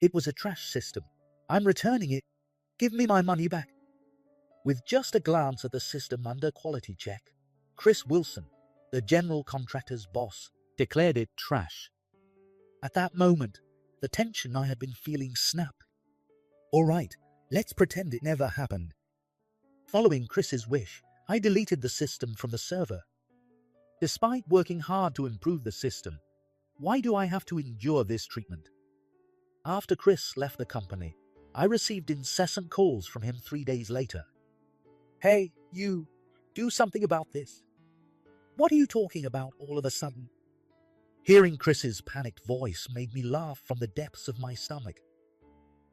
It was a trash system. I'm returning it. Give me my money back. With just a glance at the system under quality check, Chris Wilson, the general contractor's boss, declared it trash. At that moment, the tension I had been feeling snapped. All right, let's pretend it never happened. Following Chris's wish, I deleted the system from the server. Despite working hard to improve the system, why do I have to endure this treatment? After Chris left the company, I received incessant calls from him 3 days later. Hey, you, do something about this. What are you talking about all of a sudden? Hearing Chris's panicked voice made me laugh from the depths of my stomach.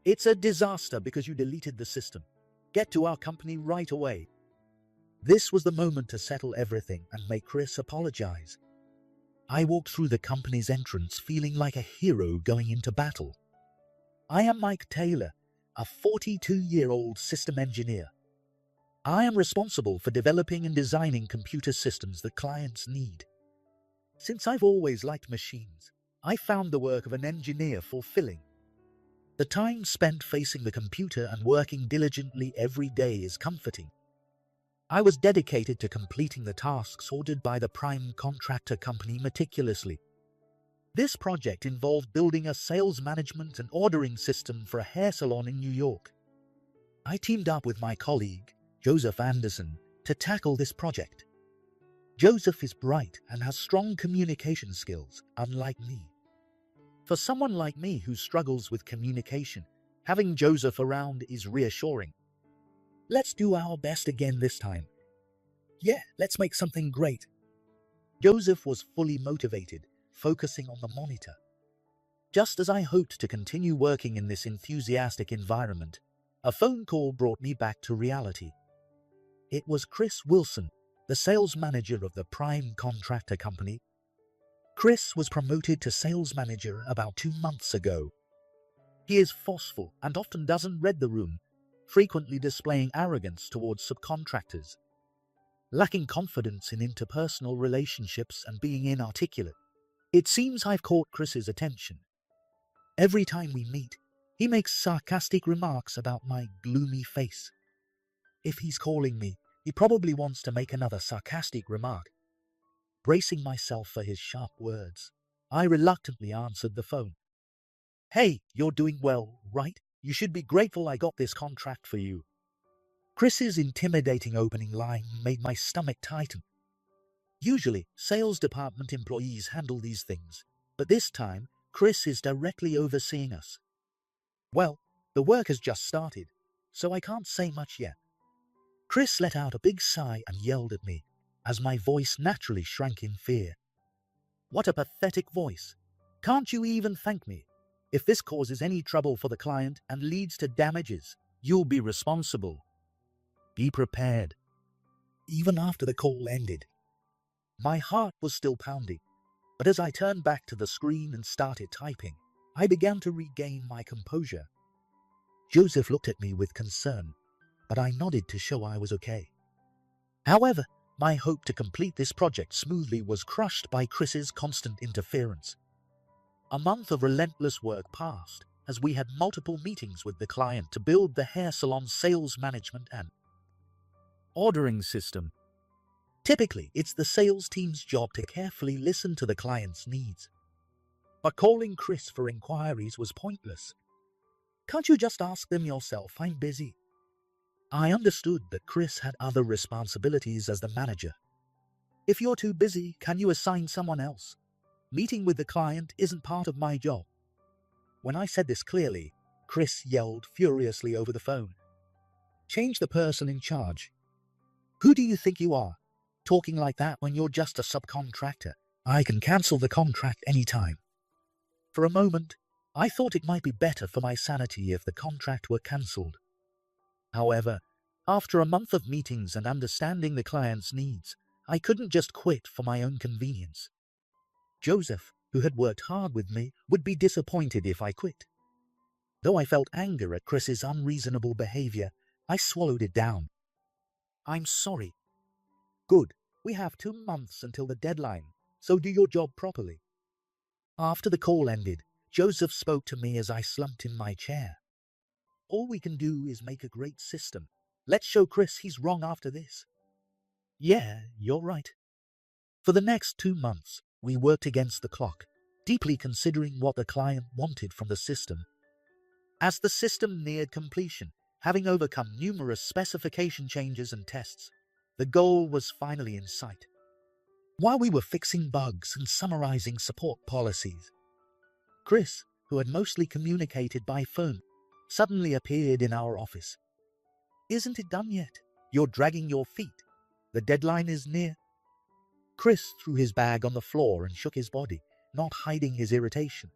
It's a disaster because you deleted the system. Get to our company right away. This was the moment to settle everything and make Chris apologize. I walked through the company's entrance feeling like a hero going into battle. I am Mike Taylor, a 42-year-old system engineer. I am responsible for developing and designing computer systems that clients need. Since I've always liked machines, I found the work of an engineer fulfilling. The time spent facing the computer and working diligently every day is comforting. I was dedicated to completing the tasks ordered by the prime contractor company meticulously. This project involved building a sales management and ordering system for a hair salon in New York. I teamed up with my colleague, Joseph Anderson, to tackle this project. Joseph is bright and has strong communication skills, unlike me. For someone like me who struggles with communication, having Joseph around is reassuring. Let's do our best again this time. Yeah, let's make something great. Joseph was fully motivated, focusing on the monitor. Just as I hoped to continue working in this enthusiastic environment, a phone call brought me back to reality. It was Chris Wilson, the sales manager of the prime contractor company. Chris was promoted to sales manager about 2 months ago. He is forceful and often doesn't read the room, frequently displaying arrogance towards subcontractors. Lacking confidence in interpersonal relationships and being inarticulate. It seems I've caught Chris's attention. Every time we meet, he makes sarcastic remarks about my gloomy face. If he's calling me, he probably wants to make another sarcastic remark. Bracing myself for his sharp words, I reluctantly answered the phone. Hey, you're doing well, right? You should be grateful I got this contract for you. Chris's intimidating opening line made my stomach tighten. Usually, sales department employees handle these things, but this time, Chris is directly overseeing us. Well, the work has just started, so I can't say much yet. Chris let out a big sigh and yelled at me, as my voice naturally shrank in fear. What a pathetic voice. Can't you even thank me? If this causes any trouble for the client and leads to damages, you'll be responsible. Be prepared. Even after the call ended, my heart was still pounding, but as I turned back to the screen and started typing, I began to regain my composure. Joseph looked at me with concern, but I nodded to show I was okay. However, my hope to complete this project smoothly was crushed by Chris's constant interference. A month of relentless work passed as we had multiple meetings with the client to build the hair salon's sales management and ordering system. Typically, it's the sales team's job to carefully listen to the client's needs. But calling Chris for inquiries was pointless. Can't you just ask them yourself? I'm busy. I understood that Chris had other responsibilities as the manager. If you're too busy, can you assign someone else? Meeting with the client isn't part of my job. When I said this clearly, Chris yelled furiously over the phone. Change the person in charge. Who do you think you are? Talking like that when you're just a subcontractor. I can cancel the contract anytime. For a moment, I thought it might be better for my sanity if the contract were cancelled. However, after a month of meetings and understanding the client's needs, I couldn't just quit for my own convenience. Joseph, who had worked hard with me, would be disappointed if I quit. Though I felt anger at Chris's unreasonable behavior, I swallowed it down. I'm sorry. Good. We have 2 months until the deadline, so do your job properly. After the call ended, Joseph spoke to me as I slumped in my chair. All we can do is make a great system. Let's show Chris he's wrong after this. Yeah, you're right. For the next 2 months, we worked against the clock, deeply considering what the client wanted from the system. As the system neared completion, having overcome numerous specification changes and tests, the goal was finally in sight. While we were fixing bugs and summarizing support policies, Chris, who had mostly communicated by phone, suddenly appeared in our office. Isn't it done yet? You're dragging your feet. The deadline is near. Chris threw his bag on the floor and shook his body, not hiding his irritation.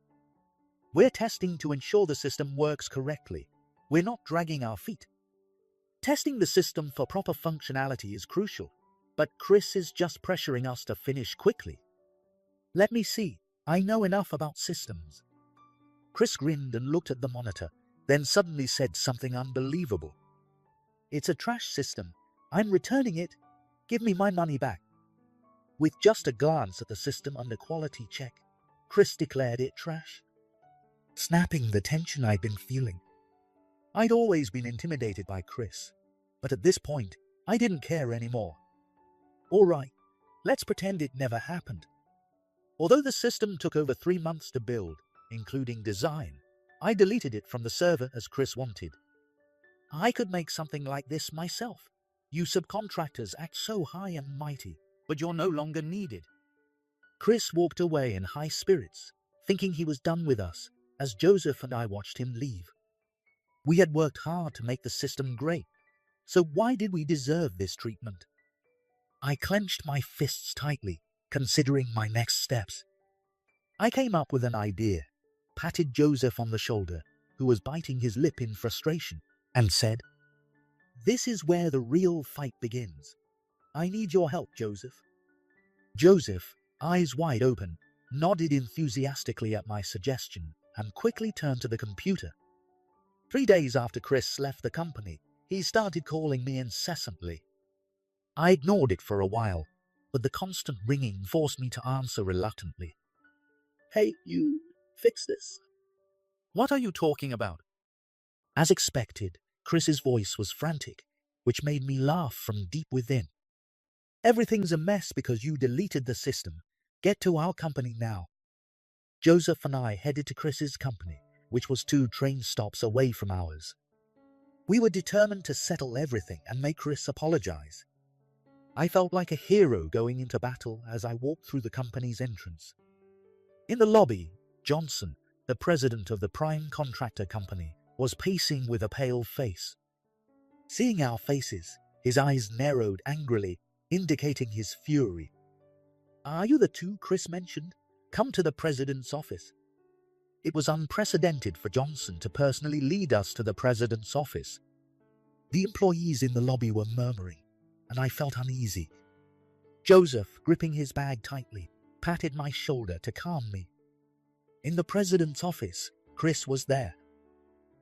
We're testing to ensure the system works correctly. We're not dragging our feet. Testing the system for proper functionality is crucial, but Chris is just pressuring us to finish quickly. Let me see. I know enough about systems. Chris grinned and looked at the monitor, then suddenly said something unbelievable. It's a trash system. I'm returning it. Give me my money back. With just a glance at the system under quality check, Chris declared it trash, snapping the tension I'd been feeling. I'd always been intimidated by Chris, but at this point, I didn't care anymore. All right, let's pretend it never happened. Although the system took over 3 months to build, including design, I deleted it from the server as Chris wanted. I could make something like this myself. You subcontractors act so high and mighty, but you're no longer needed. Chris walked away in high spirits, thinking he was done with us, as Joseph and I watched him leave. We had worked hard to make the system great, so why did we deserve this treatment? I clenched my fists tightly, considering my next steps. I came up with an idea, patted Joseph on the shoulder, who was biting his lip in frustration, and said, "This is where the real fight begins. I need your help, Joseph." Joseph, eyes wide open, nodded enthusiastically at my suggestion and quickly turned to the computer. 3 days after Chris left the company, he started calling me incessantly. I ignored it for a while, but the constant ringing forced me to answer reluctantly. "Hey, you, fix this." "What are you talking about?" As expected, Chris's voice was frantic, which made me laugh from deep within. "Everything's a mess because you deleted the system. Get to our company now." Joseph and I headed to Chris's company, which was 2 train stops away from ours. We were determined to settle everything and make Chris apologize. I felt like a hero going into battle as I walked through the company's entrance. In the lobby, Johnson, the president of the prime contractor company, was pacing with a pale face. Seeing our faces, his eyes narrowed angrily, indicating his fury. "Are you the 2 Chris mentioned? Come to the president's office." It was unprecedented for Johnson to personally lead us to the president's office. The employees in the lobby were murmuring, and I felt uneasy. Joseph, gripping his bag tightly, patted my shoulder to calm me. In the president's office, Chris was there.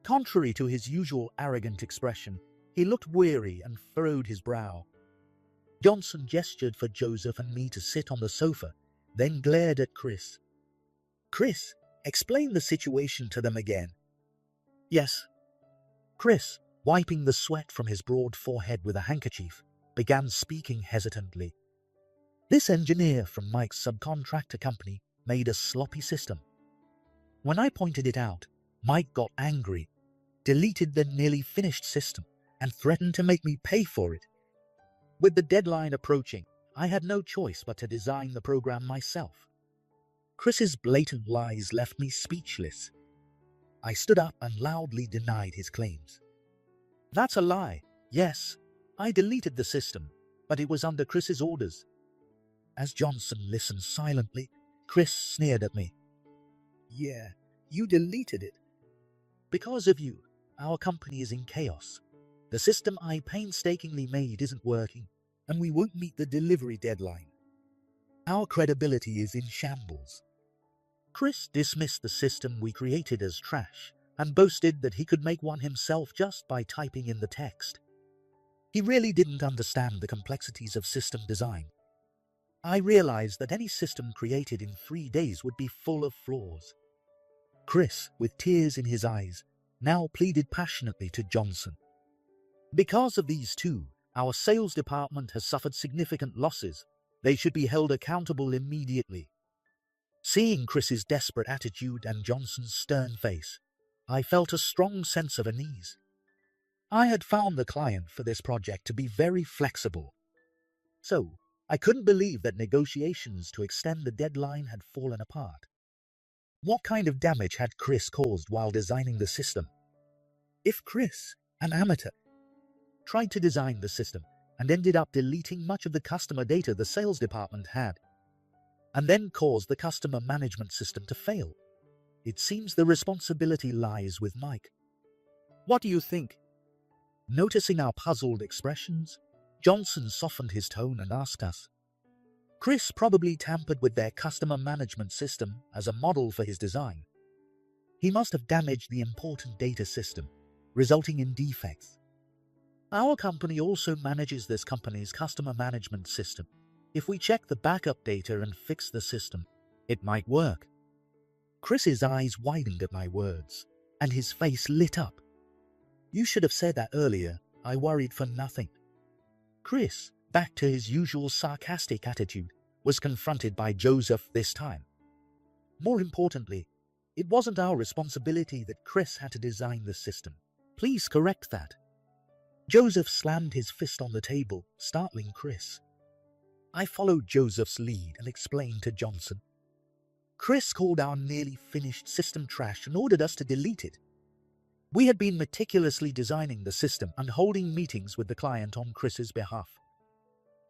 Contrary to his usual arrogant expression, he looked weary and furrowed his brow. Johnson gestured for Joseph and me to sit on the sofa, then glared at Chris. "Chris, explain the situation to them again." "Yes." Chris, wiping the sweat from his broad forehead with a handkerchief, began speaking hesitantly. "This engineer from Mike's subcontractor company made a sloppy system. When I pointed it out, Mike got angry, deleted the nearly finished system, and threatened to make me pay for it. With the deadline approaching, I had no choice but to design the program myself." Chris's blatant lies left me speechless. I stood up and loudly denied his claims. "That's a lie. Yes, I deleted the system, but it was under Chris's orders." As Johnson listened silently, Chris sneered at me. "Yeah, you deleted it. Because of you, our company is in chaos. The system I painstakingly made isn't working, and we won't meet the delivery deadline. Our credibility is in shambles." Chris dismissed the system we created as trash and boasted that he could make one himself just by typing in the text. He really didn't understand the complexities of system design. I realized that any system created in 3 days would be full of flaws. Chris, with tears in his eyes, now pleaded passionately to Johnson. Because of these two, our sales department has suffered significant losses. They should be held accountable immediately. Seeing Chris's desperate attitude and Johnson's stern face, I felt a strong sense of unease. I had found the client for this project to be very flexible. So, I couldn't believe that negotiations to extend the deadline had fallen apart. What kind of damage had Chris caused while designing the system? If Chris, an amateur, tried to design the system and ended up deleting much of the customer data the sales department had, and then caused the customer management system to fail, it seems the responsibility lies with Mike. What do you think? Noticing our puzzled expressions, Johnson softened his tone and asked us. Chris probably tampered with their customer management system as a model for his design. He must have damaged the important data system, resulting in defects. Our company also manages this company's customer management system. If we check the backup data and fix the system, it might work. Chris's eyes widened at my words, and his face lit up. You should have said that earlier. I worried for nothing. Chris, back to his usual sarcastic attitude, was confronted by Joseph this time. More importantly, it wasn't our responsibility that Chris had to design the system. Please correct that. Joseph slammed his fist on the table, startling Chris. I followed Joseph's lead and explained to Johnson. Chris called our nearly finished system trash and ordered us to delete it. We had been meticulously designing the system and holding meetings with the client on Chris's behalf.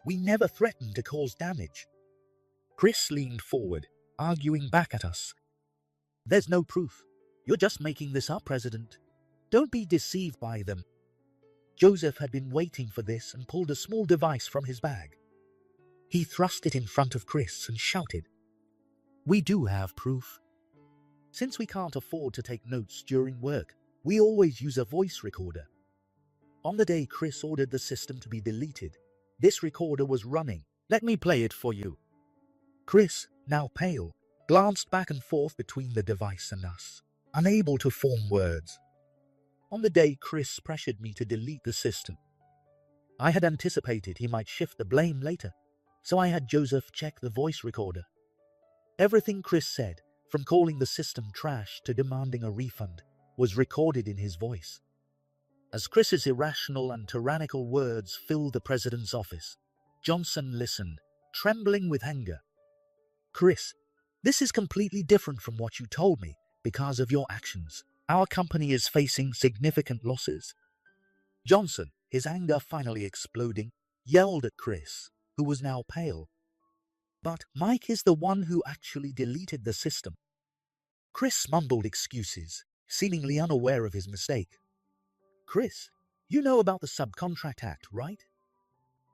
We never threatened to cause damage. Chris leaned forward, arguing back at us. There's no proof. You're just making this up, President. Don't be deceived by them. Joseph had been waiting for this and pulled a small device from his bag. He thrust it in front of Chris and shouted, We do have proof. Since we can't afford to take notes during work, we always use a voice recorder. On the day Chris ordered the system to be deleted, this recorder was running. Let me play it for you. Chris, now pale, glanced back and forth between the device and us, unable to form words. On the day Chris pressured me to delete the system, I had anticipated he might shift the blame later, so I had Joseph check the voice recorder. Everything Chris said, from calling the system trash to demanding a refund, was recorded in his voice. As Chris's irrational and tyrannical words filled the president's office, Johnson listened, trembling with anger. Chris, this is completely different from what you told me because of your actions. Our company is facing significant losses. Johnson, his anger finally exploding, yelled at Chris, who was now pale. But Mike is the one who actually deleted the system. Chris mumbled excuses, seemingly unaware of his mistake. Chris, you know about the Subcontract Act, right?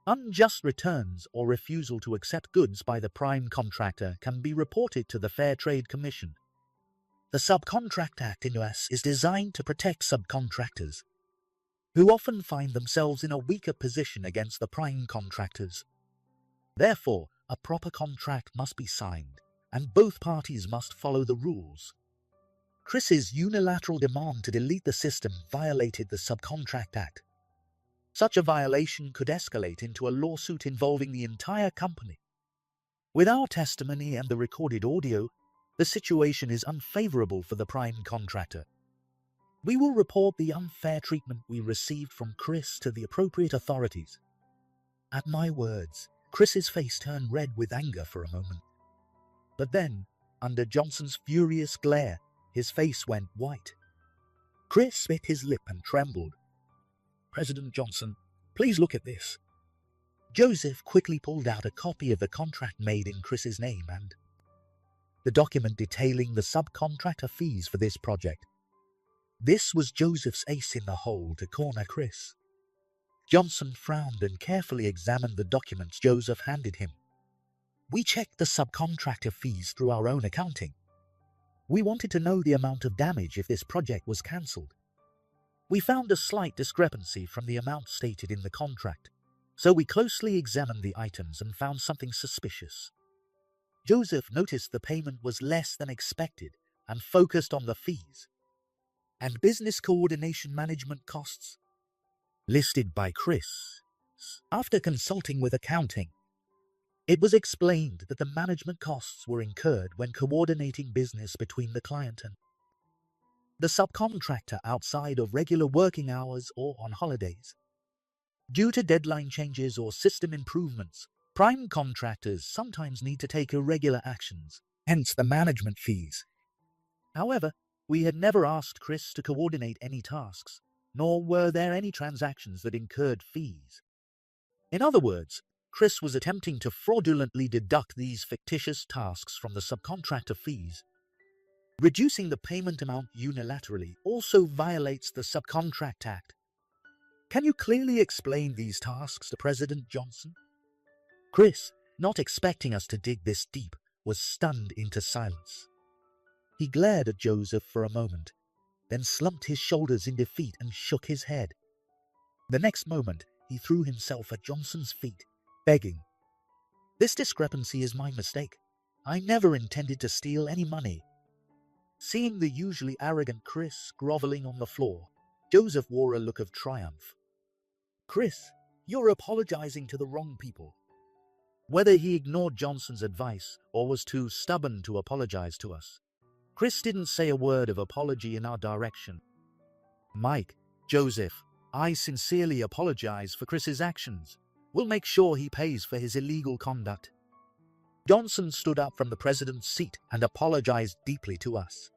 Unjust returns or refusal to accept goods by the prime contractor can be reported to the Fair Trade Commission. The Subcontract Act in the US is designed to protect subcontractors, who often find themselves in a weaker position against the prime contractors. Therefore, a proper contract must be signed, and both parties must follow the rules. Chris's unilateral demand to delete the system violated the Subcontract Act. Such a violation could escalate into a lawsuit involving the entire company. With our testimony and the recorded audio, the situation is unfavorable for the prime contractor. We will report the unfair treatment we received from Chris to the appropriate authorities. At my words, Chris's face turned red with anger for a moment. But then, under Johnson's furious glare, his face went white. Chris bit his lip and trembled. President Johnson, please look at this. Joseph quickly pulled out a copy of the contract made in Chris's name and the document detailing the subcontractor fees for this project. This was Joseph's ace in the hole to corner Chris. Johnson frowned and carefully examined the documents Joseph handed him. We checked the subcontractor fees through our own accounting. We wanted to know the amount of damage if this project was cancelled. We found a slight discrepancy from the amount stated in the contract, so we closely examined the items and found something suspicious. Joseph noticed the payment was less than expected and focused on the fees and business coordination management costs listed by Chris. After consulting with accounting, it was explained that the management costs were incurred when coordinating business between the client and the subcontractor outside of regular working hours or on holidays. Due to deadline changes or system improvements, prime contractors sometimes need to take irregular actions, hence the management fees. However, we had never asked Chris to coordinate any tasks, nor were there any transactions that incurred fees. In other words, Chris was attempting to fraudulently deduct these fictitious tasks from the subcontractor fees. Reducing the payment amount unilaterally also violates the Subcontract Act. Can you clearly explain these tasks to President Johnson? Chris, not expecting us to dig this deep, was stunned into silence. He glared at Joseph for a moment, then slumped his shoulders in defeat and shook his head. The next moment, he threw himself at Johnson's feet, begging, "This discrepancy is my mistake. I never intended to steal any money." Seeing the usually arrogant Chris groveling on the floor, Joseph wore a look of triumph. "Chris, you're apologizing to the wrong people." Whether he ignored Johnson's advice or was too stubborn to apologize to us, Chris didn't say a word of apology in our direction. "Mike, Joseph, I sincerely apologize for Chris's actions. We'll make sure he pays for his illegal conduct." Johnson stood up from the president's seat and apologized deeply to us.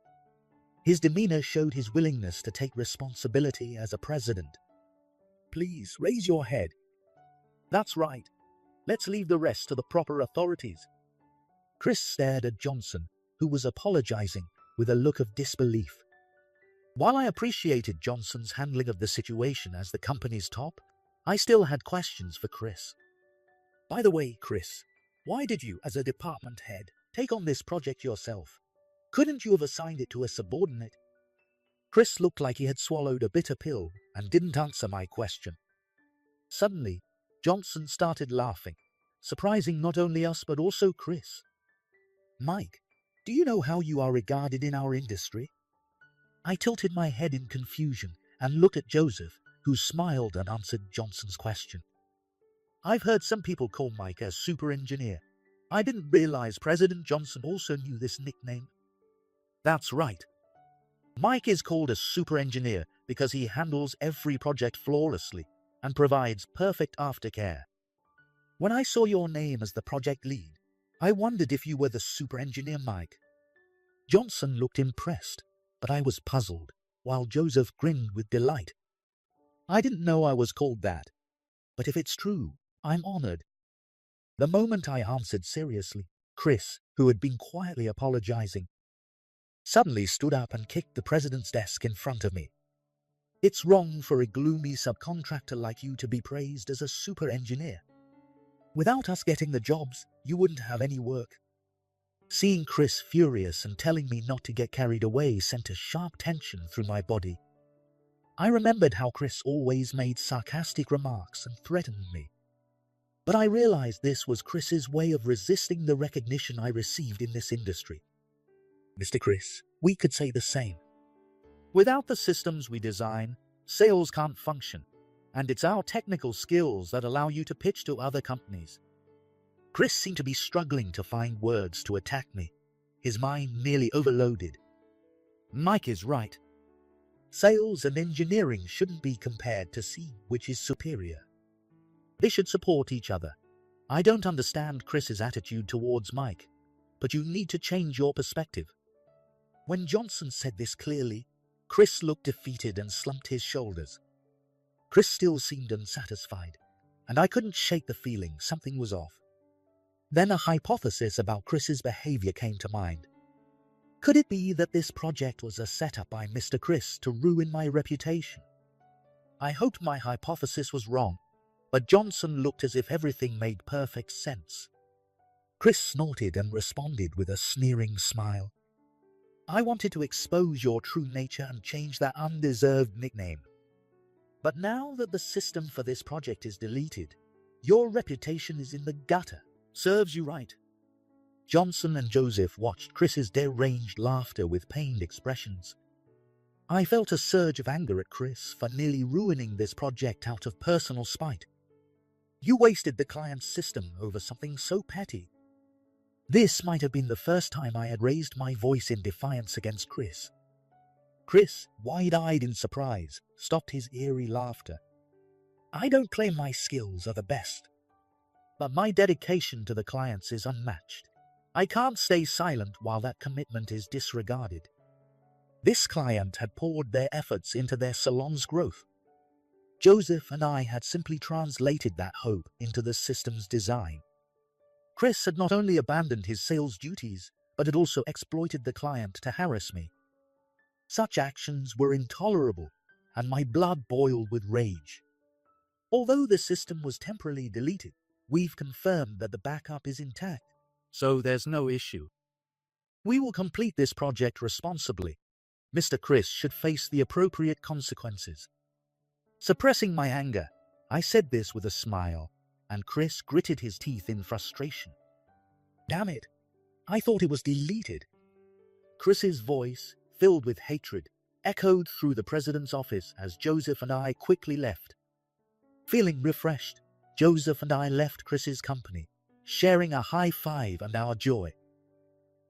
His demeanor showed his willingness to take responsibility as a president. "Please, raise your head." "That's right. Let's leave the rest to the proper authorities." Chris stared at Johnson, who was apologizing with a look of disbelief. While I appreciated Johnson's handling of the situation as the company's top, I still had questions for Chris. "By the way, Chris, why did you, as a department head, take on this project yourself? Couldn't you have assigned it to a subordinate?" Chris looked like he had swallowed a bitter pill and didn't answer my question. Suddenly, Johnson started laughing, surprising not only us but also Chris. "Mike, do you know how you are regarded in our industry?" I tilted my head in confusion and looked at Joseph, who smiled and answered Johnson's question. "I've heard some people call Mike a super engineer. I didn't realize President Johnson also knew this nickname." "That's right. Mike is called a super engineer because he handles every project flawlessly and provides perfect aftercare. When I saw your name as the project lead, I wondered if you were the super engineer Mike." Johnson looked impressed, but I was puzzled, while Joseph grinned with delight. "I didn't know I was called that, but if it's true, I'm honored." The moment I answered seriously, Chris, who had been quietly apologizing, suddenly stood up and kicked the president's desk in front of me. "It's wrong for a gloomy subcontractor like you to be praised as a super engineer. Without us getting the jobs, you wouldn't have any work." Seeing Chris furious and telling me not to get carried away sent a sharp tension through my body. I remembered how Chris always made sarcastic remarks and threatened me. But I realized this was Chris's way of resisting the recognition I received in this industry. "Mr. Chris, we could say the same. Without the systems we design, sales can't function, and it's our technical skills that allow you to pitch to other companies." Chris seemed to be struggling to find words to attack me, his mind nearly overloaded. "Mike is right. Sales and engineering shouldn't be compared to see which is superior. They should support each other. I don't understand Chris's attitude towards Mike, but you need to change your perspective." When Johnson said this clearly, Chris looked defeated and slumped his shoulders. Chris still seemed unsatisfied, and I couldn't shake the feeling something was off. Then a hypothesis about Chris's behavior came to mind. Could it be that this project was a setup by Mr. Chris to ruin my reputation? I hoped my hypothesis was wrong, but Johnson looked as if everything made perfect sense. Chris snorted and responded with a sneering smile. "I wanted to expose your true nature and change that undeserved nickname. But now that the system for this project is deleted, your reputation is in the gutter. Serves you right." Johnson and Joseph watched Chris's deranged laughter with pained expressions. I felt a surge of anger at Chris for nearly ruining this project out of personal spite. You wasted the client's system over something so petty. This might have been the first time I had raised my voice in defiance against Chris. Chris, wide-eyed in surprise, stopped his eerie laughter. I don't claim my skills are the best, but my dedication to the clients is unmatched. I can't stay silent while that commitment is disregarded. This client had poured their efforts into their salon's growth. Joseph and I had simply translated that hope into the system's design. Chris had not only abandoned his sales duties, but had also exploited the client to harass me. Such actions were intolerable, and my blood boiled with rage. Although the system was temporarily deleted, we've confirmed that the backup is intact, so there's no issue. We will complete this project responsibly. Mr. Chris should face the appropriate consequences. Suppressing my anger, I said this with a smile, and Chris gritted his teeth in frustration. Damn it, I thought it was deleted. Chris's voice, filled with hatred, echoed through the president's office as Joseph and I quickly left. Feeling refreshed, Joseph and I left Chris's company, sharing a high five and our joy.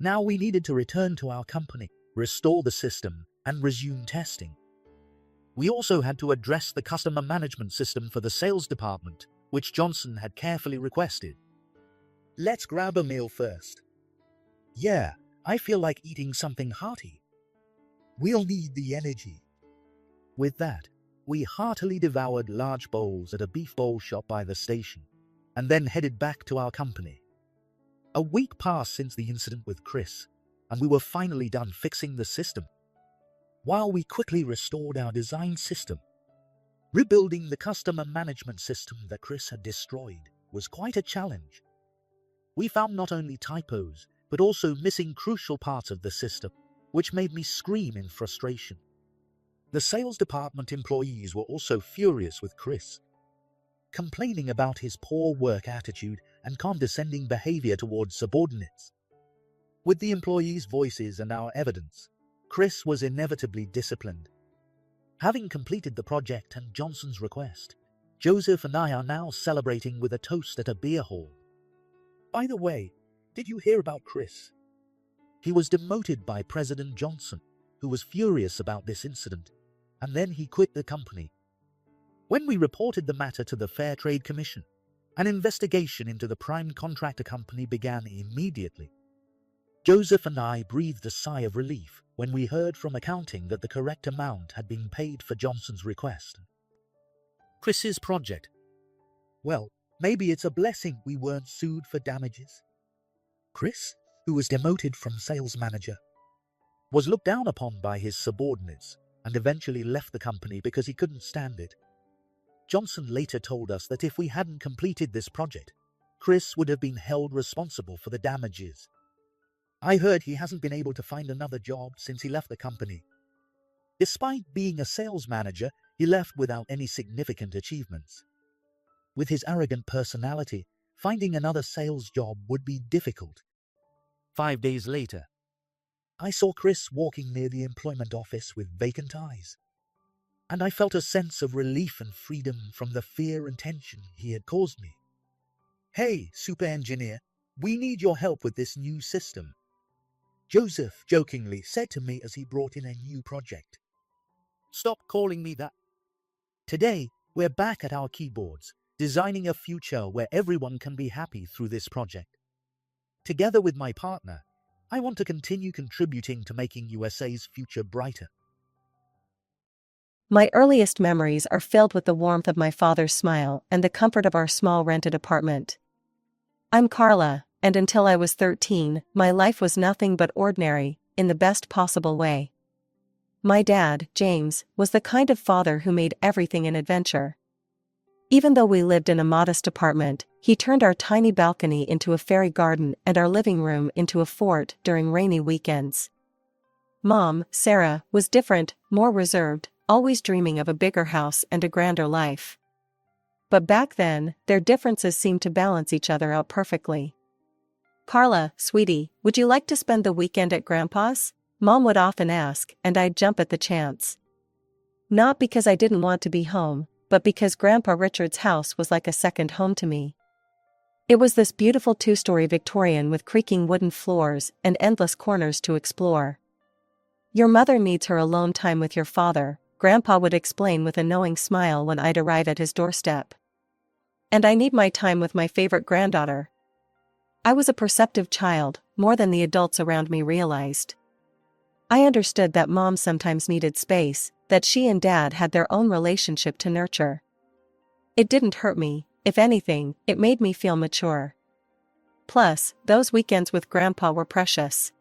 Now we needed to return to our company, restore the system, and resume testing. We also had to address the customer management system for the sales department, which Johnson had carefully requested. Let's grab a meal first. Yeah, I feel like eating something hearty. We'll need the energy. With that, we heartily devoured large bowls at a beef bowl shop by the station, and then headed back to our company. A week passed since the incident with Chris, and we were finally done fixing the system. While we quickly restored our design system, rebuilding the customer management system that Chris had destroyed was quite a challenge. We found not only typos, but also missing crucial parts of the system, which made me scream in frustration. The sales department employees were also furious with Chris, complaining about his poor work attitude and condescending behavior towards subordinates. With the employees' voices and our evidence, Chris was inevitably disciplined. Having completed the project and Johnson's request, Joseph and I are now celebrating with a toast at a beer hall. By the way, did you hear about Chris? He was demoted by President Johnson, who was furious about this incident, and then he quit the company. When we reported the matter to the Fair Trade Commission, an investigation into the prime contractor company began immediately. Joseph and I breathed a sigh of relief when we heard from accounting that the correct amount had been paid for Johnson's request. Chris's project. Well, maybe it's a blessing we weren't sued for damages. Chris, who was demoted from sales manager, was looked down upon by his subordinates and eventually left the company because he couldn't stand it. Johnson later told us that if we hadn't completed this project, Chris would have been held responsible for the damages. I heard he hasn't been able to find another job since he left the company. Despite being a sales manager, he left without any significant achievements. With his arrogant personality, finding another sales job would be difficult. 5 days later, I saw Chris walking near the employment office with vacant eyes, and I felt a sense of relief and freedom from the fear and tension he had caused me. Hey, super engineer, we need your help with this new system, Joseph jokingly said to me as he brought in a new project. Stop calling me that. Today, we're back at our keyboards, designing a future where everyone can be happy through this project. Together with my partner, I want to continue contributing to making USA's future brighter. My earliest memories are filled with the warmth of my father's smile and the comfort of our small rented apartment. I'm Carla, and until I was 13, my life was nothing but ordinary, in the best possible way. My dad, James, was the kind of father who made everything an adventure. Even though we lived in a modest apartment, he turned our tiny balcony into a fairy garden and our living room into a fort during rainy weekends. Mom, Sarah, was different, more reserved, always dreaming of a bigger house and a grander life. But back then, their differences seemed to balance each other out perfectly. "Carla, sweetie, would you like to spend the weekend at Grandpa's?" Mom would often ask, and I'd jump at the chance. Not because I didn't want to be home, but because Grandpa Richard's house was like a second home to me. It was this beautiful two-story Victorian with creaking wooden floors and endless corners to explore. "Your mother needs her alone time with your father," Grandpa would explain with a knowing smile when I'd arrive at his doorstep. "And I need my time with my favorite granddaughter." I was a perceptive child, more than the adults around me realized. I understood that Mom sometimes needed space, that she and Dad had their own relationship to nurture. It didn't hurt me. If anything, it made me feel mature. Plus, those weekends with Grandpa were precious.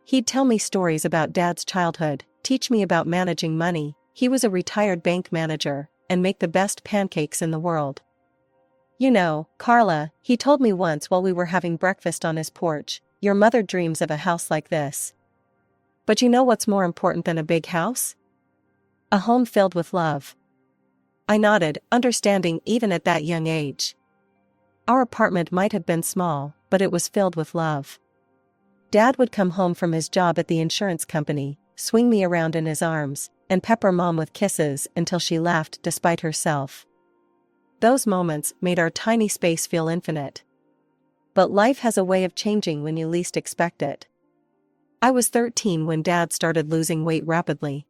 He'd tell me stories about Dad's childhood, teach me about managing money — he was a retired bank manager — and make the best pancakes in the world. "You know, Carla," he told me once while we were having breakfast on his porch, "your mother dreams of a house like this. But you know what's more important than a big house? A home filled with love." I nodded, understanding even at that young age. Our apartment might have been small, but it was filled with love. Dad would come home from his job at the insurance company, swing me around in his arms, and pepper Mom with kisses until she laughed despite herself. Those moments made our tiny space feel infinite. But life has a way of changing when you least expect it. I was 13 when Dad started losing weight rapidly.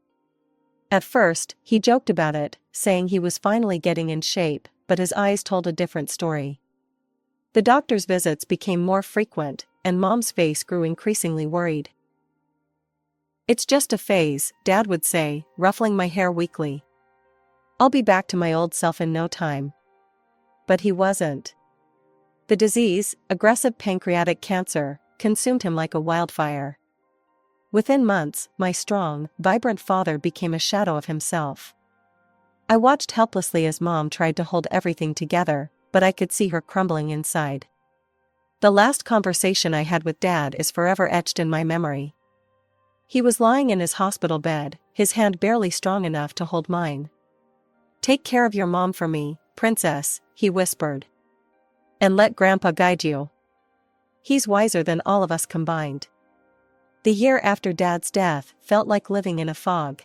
At first, he joked about it, saying he was finally getting in shape, but his eyes told a different story. The doctor's visits became more frequent, and Mom's face grew increasingly worried. "It's just a phase," Dad would say, ruffling my hair weakly. "I'll be back to my old self in no time." But he wasn't. The disease, aggressive pancreatic cancer, consumed him like a wildfire. Within months, my strong, vibrant father became a shadow of himself. I watched helplessly as Mom tried to hold everything together, but I could see her crumbling inside. The last conversation I had with Dad is forever etched in my memory. He was lying in his hospital bed, his hand barely strong enough to hold mine. "Take care of your mom for me, Princess," he whispered. "And let Grandpa guide you. He's wiser than all of us combined." The year after Dad's death felt like living in a fog.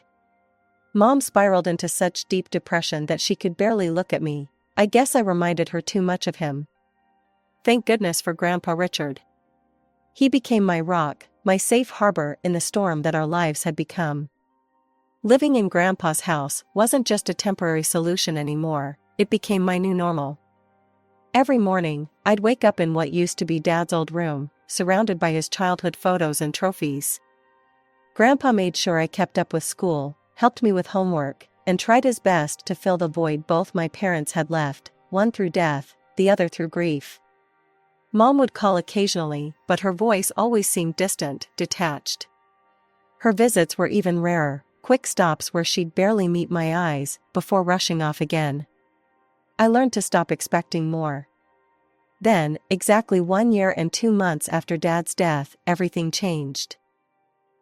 Mom spiraled into such deep depression that she could barely look at me. I guess I reminded her too much of him. Thank goodness for Grandpa Richard. He became my rock, my safe harbor in the storm that our lives had become. Living in Grandpa's house wasn't just a temporary solution anymore, it became my new normal. Every morning, I'd wake up in what used to be Dad's old room, surrounded by his childhood photos and trophies. Grandpa made sure I kept up with school, helped me with homework, and tried his best to fill the void both my parents had left, one through death, the other through grief. Mom would call occasionally, but her voice always seemed distant, detached. Her visits were even rarer, quick stops where she'd barely meet my eyes, before rushing off again. I learned to stop expecting more. Then, exactly 1 year and 2 months after Dad's death, everything changed.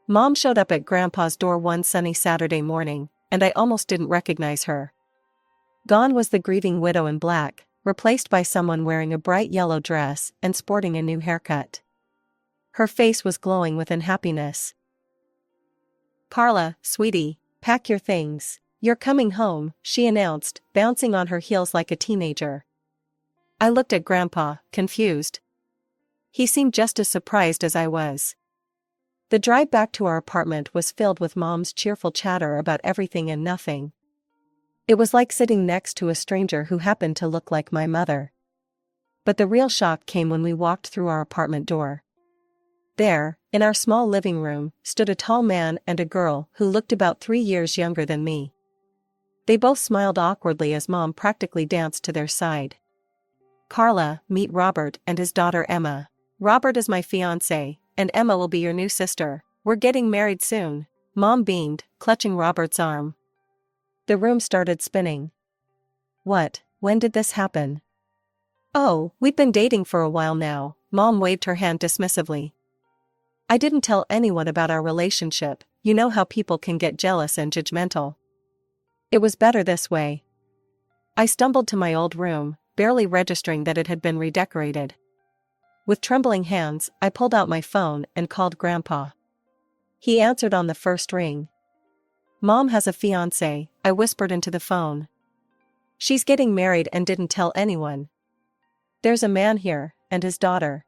Mom showed up at Grandpa's door one sunny Saturday morning, and I almost didn't recognize her. Gone was the grieving widow in black, replaced by someone wearing a bright yellow dress and sporting a new haircut. Her face was glowing with unhappiness. "Carla, sweetie, pack your things. You're coming home," she announced, bouncing on her heels like a teenager. I looked at Grandpa, confused. He seemed just as surprised as I was. The drive back to our apartment was filled with Mom's cheerful chatter about everything and nothing. It was like sitting next to a stranger who happened to look like my mother. But the real shock came when we walked through our apartment door. There, in our small living room, stood a tall man and a girl who looked about 3 years younger than me. They both smiled awkwardly as Mom practically danced to their side. "Carla, meet Robert and his daughter Emma. Robert is my fiancé, and Emma will be your new sister. We're getting married soon." Mom beamed, clutching Robert's arm. The room started spinning. "What? When did this happen?" "Oh, we've been dating for a while now," Mom waved her hand dismissively. "I didn't tell anyone about our relationship. You know how people can get jealous and judgmental. It was better this way." I stumbled to my old room, barely registering that it had been redecorated. With trembling hands, I pulled out my phone and called Grandpa. He answered on the first ring. "Mom has a fiancé," I whispered into the phone. "She's getting married and didn't tell anyone. There's a man here, and his daughter."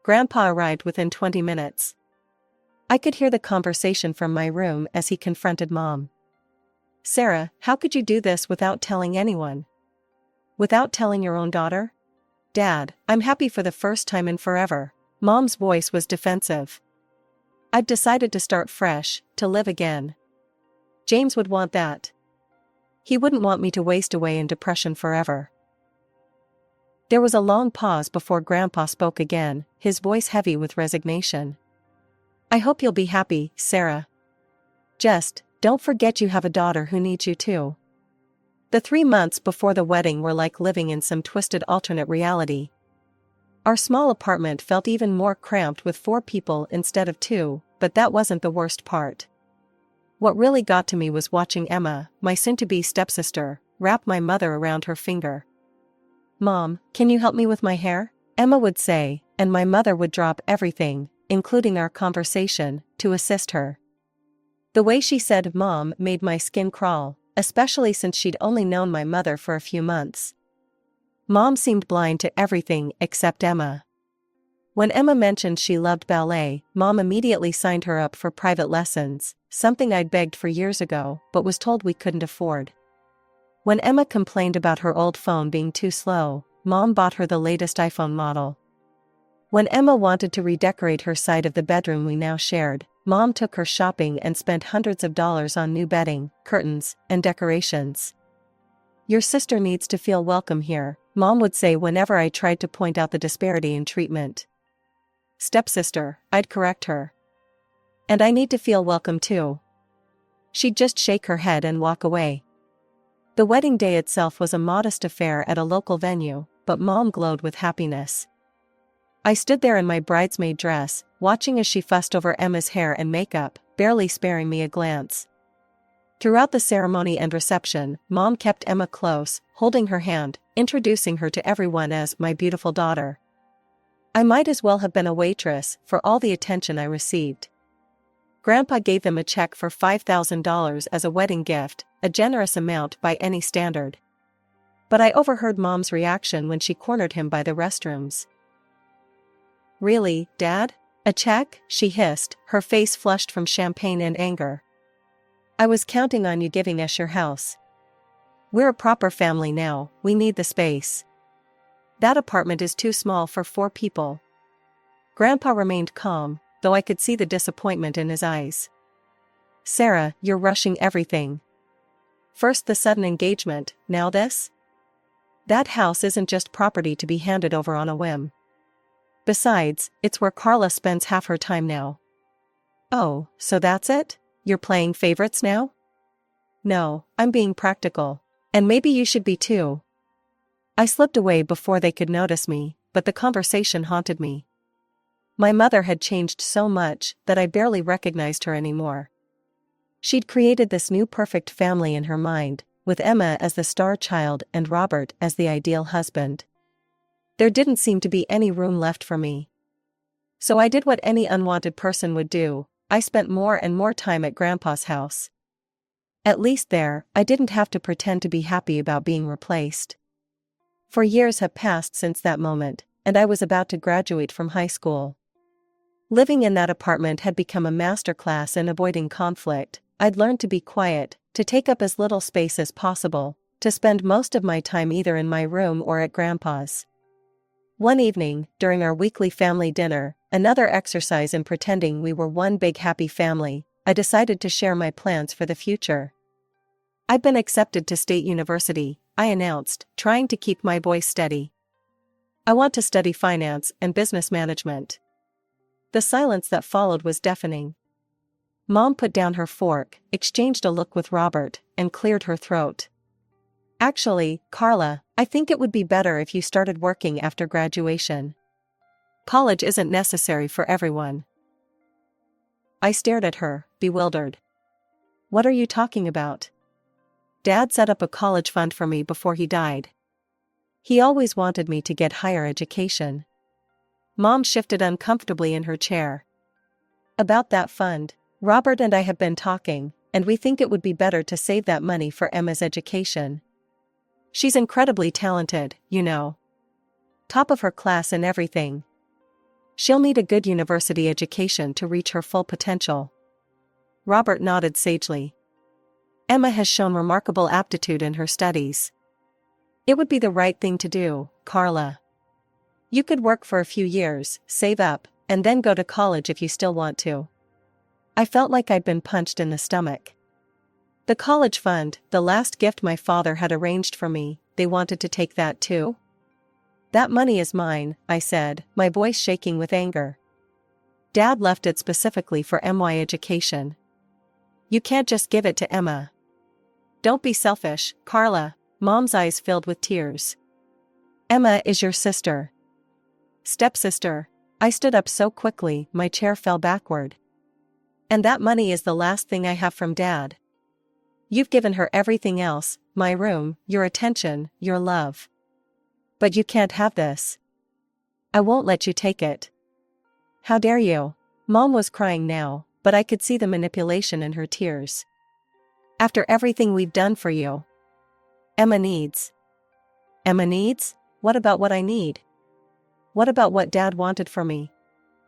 Grandpa arrived within 20 minutes. I could hear the conversation from my room as he confronted Mom. "Sarah, how could you do this without telling anyone? Without telling your own daughter?" "Dad, I'm happy for the first time in forever." Mom's voice was defensive. "I've decided to start fresh, to live again. James would want that. He wouldn't want me to waste away in depression forever." There was a long pause before Grandpa spoke again, his voice heavy with resignation. "I hope you'll be happy, Sarah. Just, don't forget you have a daughter who needs you too." The 3 months before the wedding were like living in some twisted alternate reality. Our small apartment felt even more cramped with 4 people instead of 2, but that wasn't the worst part. What really got to me was watching Emma, my soon-to-be stepsister, wrap my mother around her finger. "Mom, can you help me with my hair?" Emma would say, and my mother would drop everything, including our conversation, to assist her. The way she said "Mom" made my skin crawl, especially since she'd only known my mother for a few months. Mom seemed blind to everything except Emma. When Emma mentioned she loved ballet, Mom immediately signed her up for private lessons, something I'd begged for years ago, but was told we couldn't afford. When Emma complained about her old phone being too slow, Mom bought her the latest iPhone model. When Emma wanted to redecorate her side of the bedroom we now shared, Mom took her shopping and spent hundreds of dollars on new bedding, curtains, and decorations. "Your sister needs to feel welcome here," Mom would say whenever I tried to point out the disparity in treatment. "Stepsister," I'd correct her. "And I need to feel welcome too." She'd just shake her head and walk away. The wedding day itself was a modest affair at a local venue, but Mom glowed with happiness. I stood there in my bridesmaid dress, watching as she fussed over Emma's hair and makeup, barely sparing me a glance. Throughout the ceremony and reception, Mom kept Emma close, holding her hand, introducing her to everyone as "my beautiful daughter." I might as well have been a waitress for all the attention I received. Grandpa gave them a check for $5,000 as a wedding gift, a generous amount by any standard. But I overheard Mom's reaction when she cornered him by the restrooms. "Really, Dad? A check?" she hissed, her face flushed from champagne and anger. "I was counting on you giving us your house. We're a proper family now, we need the space. That apartment is too small for 4 people. Grandpa remained calm, though I could see the disappointment in his eyes. "Sarah, you're rushing everything. First the sudden engagement, now this? That house isn't just property to be handed over on a whim. Besides, it's where Carla spends half her time now." "Oh, so that's it? You're playing favorites now?" "No, I'm being practical. And maybe you should be too." I slipped away before they could notice me, but the conversation haunted me. My mother had changed so much that I barely recognized her anymore. She'd created this new perfect family in her mind, with Emma as the star child and Robert as the ideal husband. There didn't seem to be any room left for me. So I did what any unwanted person would do. I spent more and more time at Grandpa's house. At least there, I didn't have to pretend to be happy about being replaced. For years have passed since that moment, and I was about to graduate from high school. Living in that apartment had become a masterclass in avoiding conflict. I'd learned to be quiet, to take up as little space as possible, to spend most of my time either in my room or at Grandpa's. One evening, during our weekly family dinner, another exercise in pretending we were one big happy family, I decided to share my plans for the future. "I've been accepted to State University," I announced, trying to keep my voice steady. "I want to study finance and business management." The silence that followed was deafening. Mom put down her fork, exchanged a look with Robert, and cleared her throat. "Actually, Carla, I think it would be better if you started working after graduation. College isn't necessary for everyone." I stared at her, bewildered. "What are you talking about?" "Dad set up a college fund for me before he died. He always wanted me to get higher education. Mom shifted uncomfortably in her chair. About that fund. Robert and I have been talking, and we think it would be better to save that money for Emma's education. She's incredibly talented, you know. Top of her class and everything. She'll need a good university education to reach her full potential. Robert nodded sagely. Emma has shown remarkable aptitude in her studies. It would be the right thing to do, Carla. You could work for a few years, save up, and then go to college if you still want to. I felt like I'd been punched in the stomach. The college fund, the last gift my father had arranged for me, they wanted to take that too? That money is mine, I said, my voice shaking with anger. Dad left it specifically for MY education. You can't just give it to Emma. Don't be selfish, Carla. Mom's eyes filled with tears. Emma is your sister. Stepsister. I stood up so quickly, my chair fell backward. And that money is the last thing I have from Dad. You've given her everything else, my room, your attention, your love. But you can't have this. I won't let you take it. How dare you? Mom was crying now, but I could see the manipulation in her tears. After everything we've done for you. Emma needs. Emma needs? What about what I need? What about what Dad wanted for me?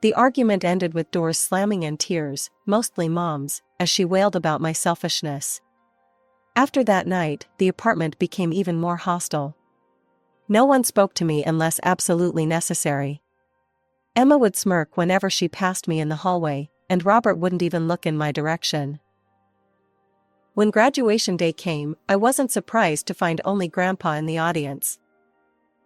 The argument ended with doors slamming and tears, mostly Mom's, as she wailed about my selfishness. After that night, the apartment became even more hostile. No one spoke to me unless absolutely necessary. Emma would smirk whenever she passed me in the hallway, and Robert wouldn't even look in my direction. When graduation day came, I wasn't surprised to find only Grandpa in the audience.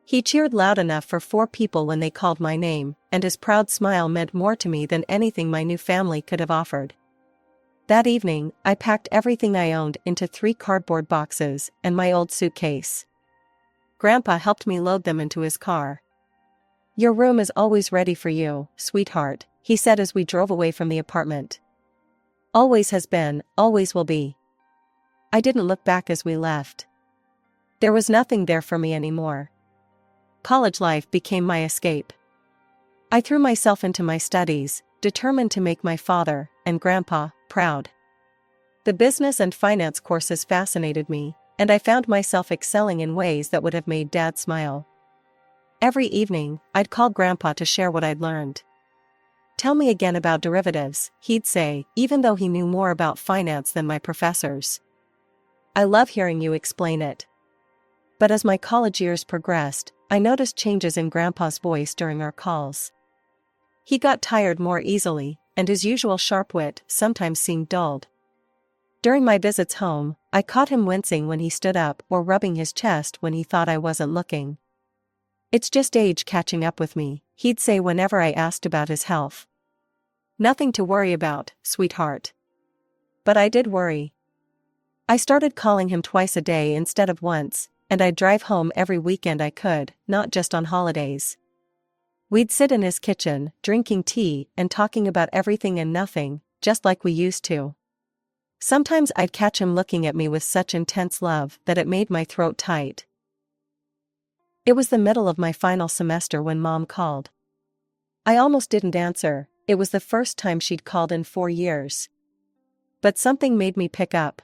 He cheered loud enough for 4 people when they called my name, and his proud smile meant more to me than anything my new family could have offered. That evening, I packed everything I owned into 3 cardboard boxes and my old suitcase. Grandpa helped me load them into his car. Your room is always ready for you, sweetheart, he said as we drove away from the apartment. Always has been, always will be. I didn't look back as we left. There was nothing there for me anymore. College life became my escape. I threw myself into my studies, determined to make my father and Grandpa proud. The business and finance courses fascinated me, and I found myself excelling in ways that would have made Dad smile. Every evening, I'd call Grandpa to share what I'd learned. Tell me again about derivatives, he'd say, even though he knew more about finance than my professors. I love hearing you explain it. But as my college years progressed, I noticed changes in Grandpa's voice during our calls. He got tired more easily, and his usual sharp wit sometimes seemed dulled. During my visits home, I caught him wincing when he stood up or rubbing his chest when he thought I wasn't looking. It's just age catching up with me, he'd say whenever I asked about his health. Nothing to worry about, sweetheart. But I did worry. I started calling him twice a day instead of once, and I'd drive home every weekend I could, not just on holidays. We'd sit in his kitchen, drinking tea and talking about everything and nothing, just like we used to. Sometimes I'd catch him looking at me with such intense love that it made my throat tight. It was the middle of my final semester when Mom called. I almost didn't answer, it was the first time she'd called in 4 years. But something made me pick up.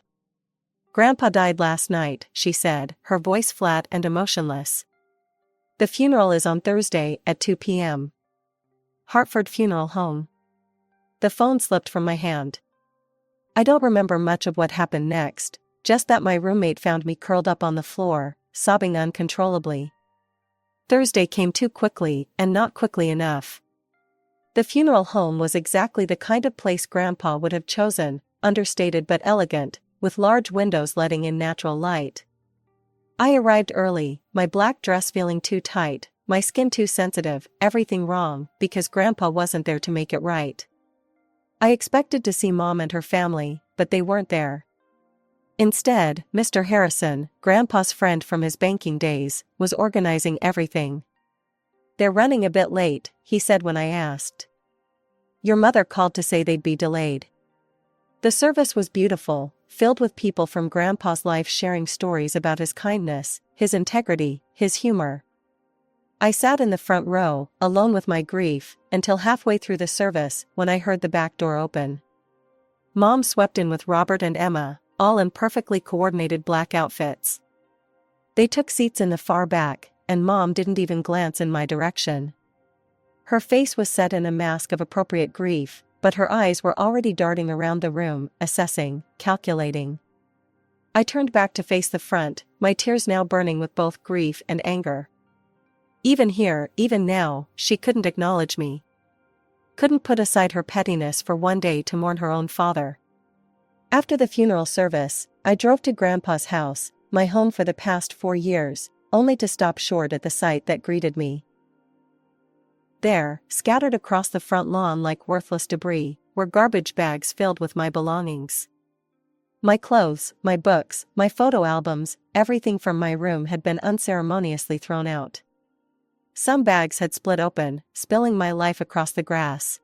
Grandpa died last night, she said, her voice flat and emotionless. The funeral is on Thursday at 2 p.m. Hartford Funeral Home. The phone slipped from my hand. I don't remember much of what happened next, just that my roommate found me curled up on the floor, sobbing uncontrollably. Thursday came too quickly and not quickly enough. The funeral home was exactly the kind of place Grandpa would have chosen, understated but elegant, with large windows letting in natural light. I arrived early, my black dress feeling too tight, my skin too sensitive, everything wrong, because Grandpa wasn't there to make it right. I expected to see Mom and her family, but they weren't there. Instead, Mr. Harrison, Grandpa's friend from his banking days, was organizing everything. They're running a bit late, he said when I asked. Your mother called to say they'd be delayed. The service was beautiful, filled with people from Grandpa's life sharing stories about his kindness, his integrity, his humor. I sat in the front row, alone with my grief, until halfway through the service when I heard the back door open. Mom swept in with Robert and Emma, all in perfectly coordinated black outfits. They took seats in the far back, and Mom didn't even glance in my direction. Her face was set in a mask of appropriate grief, but her eyes were already darting around the room, assessing, calculating. I turned back to face the front, my tears now burning with both grief and anger. Even here, even now, she couldn't acknowledge me. Couldn't put aside her pettiness for one day to mourn her own father. After the funeral service, I drove to Grandpa's house, my home for the past 4 years, only to stop short at the sight that greeted me. There, scattered across the front lawn like worthless debris, were garbage bags filled with my belongings. My clothes, my books, my photo albums, everything from my room had been unceremoniously thrown out. Some bags had split open, spilling my life across the grass.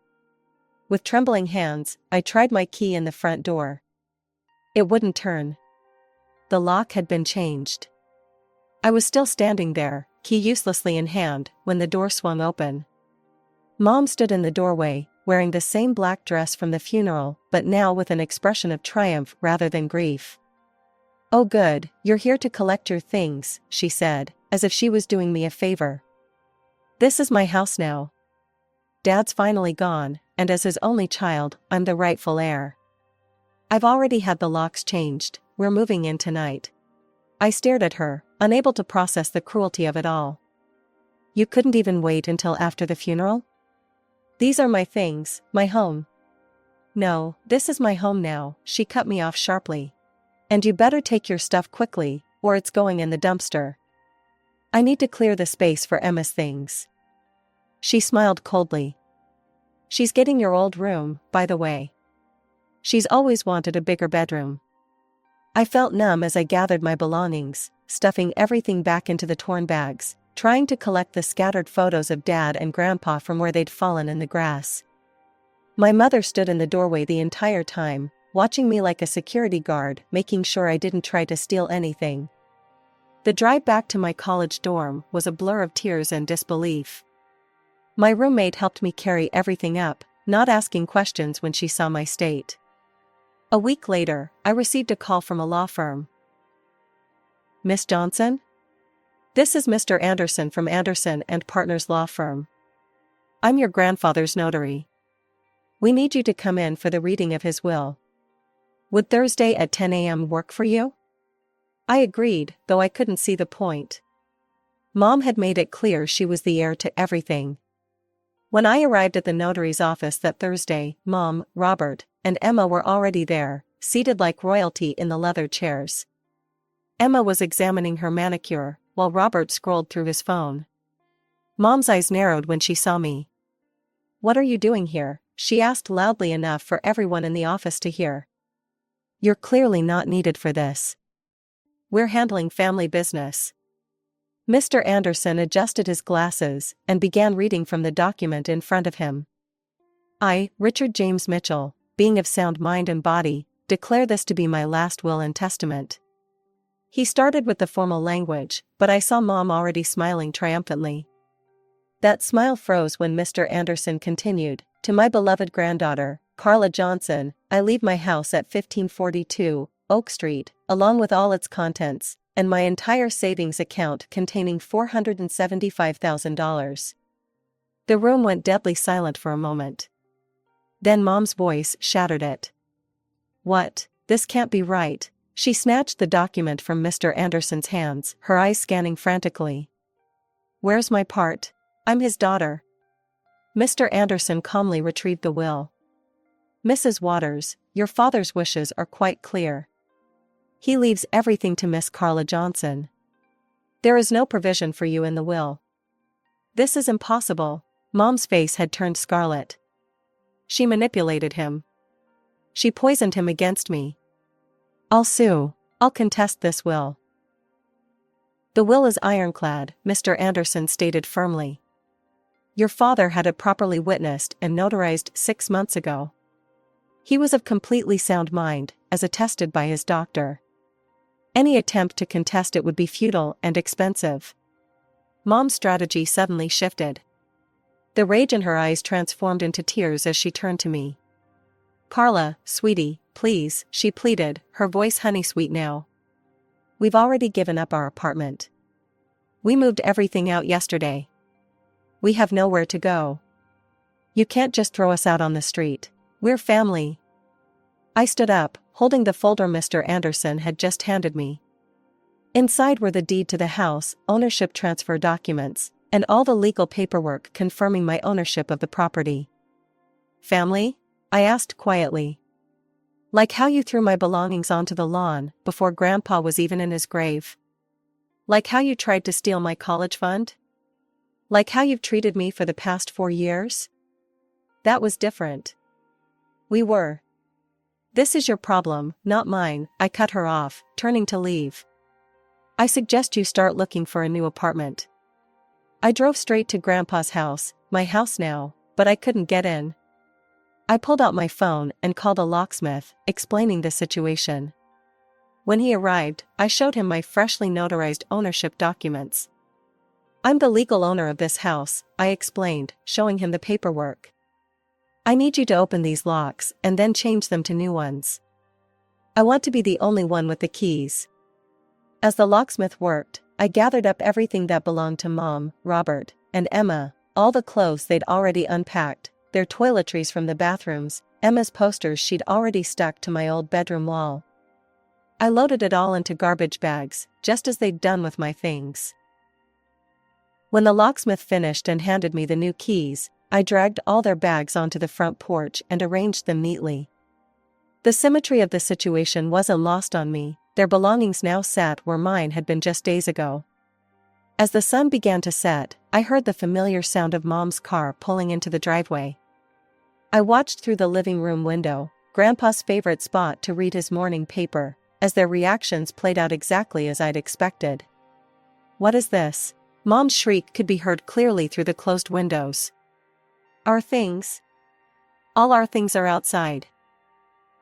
With trembling hands, I tried my key in the front door. It wouldn't turn. The lock had been changed. I was still standing there, key uselessly in hand, when the door swung open. Mom stood in the doorway, wearing the same black dress from the funeral, but now with an expression of triumph rather than grief. "Oh good, you're here to collect your things," she said, as if she was doing me a favor. "This is my house now. Dad's finally gone, and as his only child, I'm the rightful heir. I've already had the locks changed, we're moving in tonight." I stared at her, unable to process the cruelty of it all. "You couldn't even wait until after the funeral? These are my things, my home." "No, this is my home now," she cut me off sharply. "And you better take your stuff quickly, or it's going in the dumpster. I need to clear the space for Emma's things." She smiled coldly. "She's getting your old room, by the way. She's always wanted a bigger bedroom." I felt numb as I gathered my belongings, stuffing everything back into the torn bags, trying to collect the scattered photos of Dad and Grandpa from where they'd fallen in the grass. My mother stood in the doorway the entire time, watching me like a security guard, making sure I didn't try to steal anything. The drive back to my college dorm was a blur of tears and disbelief. My roommate helped me carry everything up, not asking questions when she saw my state. A week later, I received a call from a law firm. "Miss Johnson? This is Mr. Anderson from Anderson and Partners Law Firm. I'm your grandfather's notary. We need you to come in for the reading of his will. Would Thursday at 10 a.m. work for you?" I agreed, though I couldn't see the point. Mom had made it clear she was the heir to everything. When I arrived at the notary's office that Thursday, Mom, Robert, and Emma were already there, seated like royalty in the leather chairs. Emma was examining her manicure, while Robert scrolled through his phone. Mom's eyes narrowed when she saw me. "What are you doing here?" she asked loudly enough for everyone in the office to hear. "You're clearly not needed for this. We're handling family business." Mr. Anderson adjusted his glasses and began reading from the document in front of him. "I, Richard James Mitchell, being of sound mind and body, declare this to be my last will and testament." He started with the formal language, but I saw Mom already smiling triumphantly. That smile froze when Mr. Anderson continued, "To my beloved granddaughter, Carla Johnson, I leave my house at 1542 Oak Street, along with all its contents, and my entire savings account containing $475,000. The room went deadly silent for a moment. Then Mom's voice shattered it. "What? This can't be right." She snatched the document from Mr. Anderson's hands, her eyes scanning frantically. "Where's my part? I'm his daughter." Mr. Anderson calmly retrieved the will. "Mrs. Waters, your father's wishes are quite clear. He leaves everything to Miss Carla Johnson. There is no provision for you in the will." "This is impossible." Mom's face had turned scarlet. "She manipulated him. She poisoned him against me. I'll sue. I'll contest this will." "The will is ironclad," Mr. Anderson stated firmly. "Your father had it properly witnessed and notarized 6 months ago. He was of completely sound mind, as attested by his doctor. Any attempt to contest it would be futile and expensive. Mom's strategy suddenly shifted. The rage in her eyes transformed into tears as she turned to me. "Carla, sweetie, please," she pleaded, her voice honey-sweet now. "We've already given up our apartment. We moved everything out yesterday. We have nowhere to go. You can't just throw us out on the street. We're family." I stood up, holding the folder Mr. Anderson had just handed me. Inside were the deed to the house, ownership transfer documents, and all the legal paperwork confirming my ownership of the property. "Family?" I asked quietly. "Like how you threw my belongings onto the lawn before Grandpa was even in his grave? Like how you tried to steal my college fund? Like how you've treated me for the past 4 years? That was different. We were. This is your problem, not mine," I cut her off, turning to leave. "I suggest you start looking for a new apartment." I drove straight to Grandpa's house, my house now, but I couldn't get in. I pulled out my phone and called a locksmith, explaining the situation. When he arrived, I showed him my freshly notarized ownership documents. "I'm the legal owner of this house," I explained, showing him the paperwork. "I need you to open these locks and then change them to new ones. I want to be the only one with the keys." As the locksmith worked, I gathered up everything that belonged to Mom, Robert, and Emma, all the clothes they'd already unpacked, their toiletries from the bathrooms, Emma's posters she'd already stuck to my old bedroom wall. I loaded it all into garbage bags, just as they'd done with my things. When the locksmith finished and handed me the new keys, I dragged all their bags onto the front porch and arranged them neatly. The symmetry of the situation wasn't lost on me. Their belongings now sat where mine had been just days ago. As the sun began to set, I heard the familiar sound of Mom's car pulling into the driveway. I watched through the living room window, Grandpa's favorite spot to read his morning paper, as their reactions played out exactly as I'd expected. "What is this?" Mom's shriek could be heard clearly through the closed windows. "Our things? All our things are outside."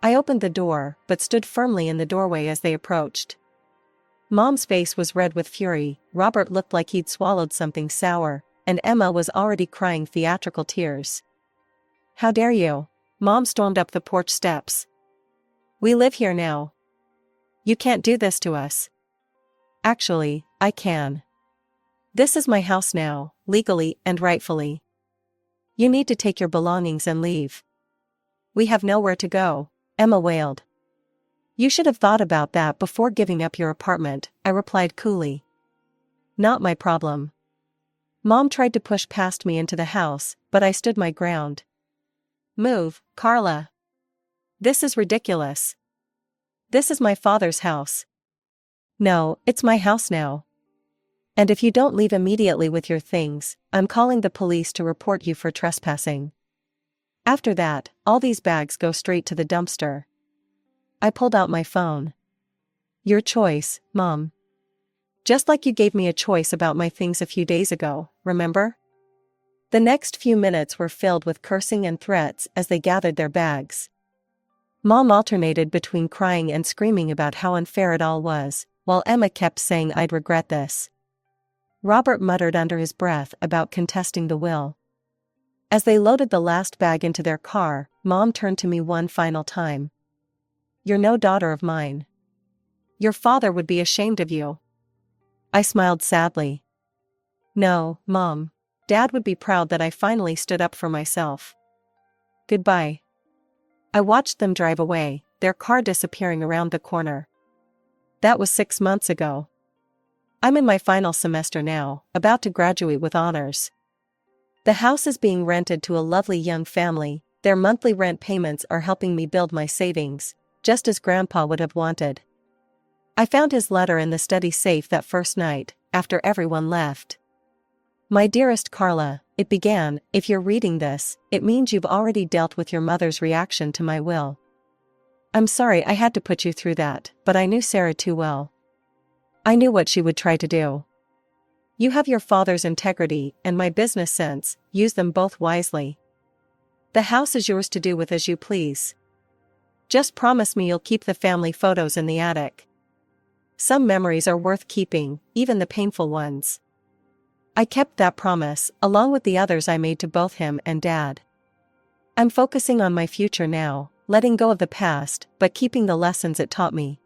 I opened the door, but stood firmly in the doorway as they approached. Mom's face was red with fury, Robert looked like he'd swallowed something sour, and Emma was already crying theatrical tears. "How dare you?" Mom stormed up the porch steps. "We live here now. You can't do this to us." "Actually, I can. This is my house now, legally and rightfully. You need to take your belongings and leave." "We have nowhere to go," Emma wailed. "You should have thought about that before giving up your apartment," I replied coolly. "Not my problem." Mom tried to push past me into the house, but I stood my ground. "Move, Carla. This is ridiculous. This is my father's house." "No, it's my house now. And if you don't leave immediately with your things, I'm calling the police to report you for trespassing. After that, all these bags go straight to the dumpster." I pulled out my phone. "Your choice, Mom. Just like you gave me a choice about my things a few days ago, remember?" The next few minutes were filled with cursing and threats as they gathered their bags. Mom alternated between crying and screaming about how unfair it all was, while Emma kept saying I'd regret this. Robert muttered under his breath about contesting the will. As they loaded the last bag into their car, Mom turned to me one final time. "You're no daughter of mine. Your father would be ashamed of you." I smiled sadly. "No, Mom. Dad would be proud that I finally stood up for myself. Goodbye." I watched them drive away, their car disappearing around the corner. That was 6 months ago. I'm in my final semester now, about to graduate with honors. The house is being rented to a lovely young family. Their monthly rent payments are helping me build my savings, just as Grandpa would have wanted. I found his letter in the study safe that first night, after everyone left. "My dearest Carla," it began, "if you're reading this, it means you've already dealt with your mother's reaction to my will. I'm sorry I had to put you through that, but I knew Sarah too well. I knew what she would try to do. You have your father's integrity and my business sense, use them both wisely. The house is yours to do with as you please. Just promise me you'll keep the family photos in the attic. Some memories are worth keeping, even the painful ones." I kept that promise, along with the others I made to both him and Dad. I'm focusing on my future now, letting go of the past, but keeping the lessons it taught me.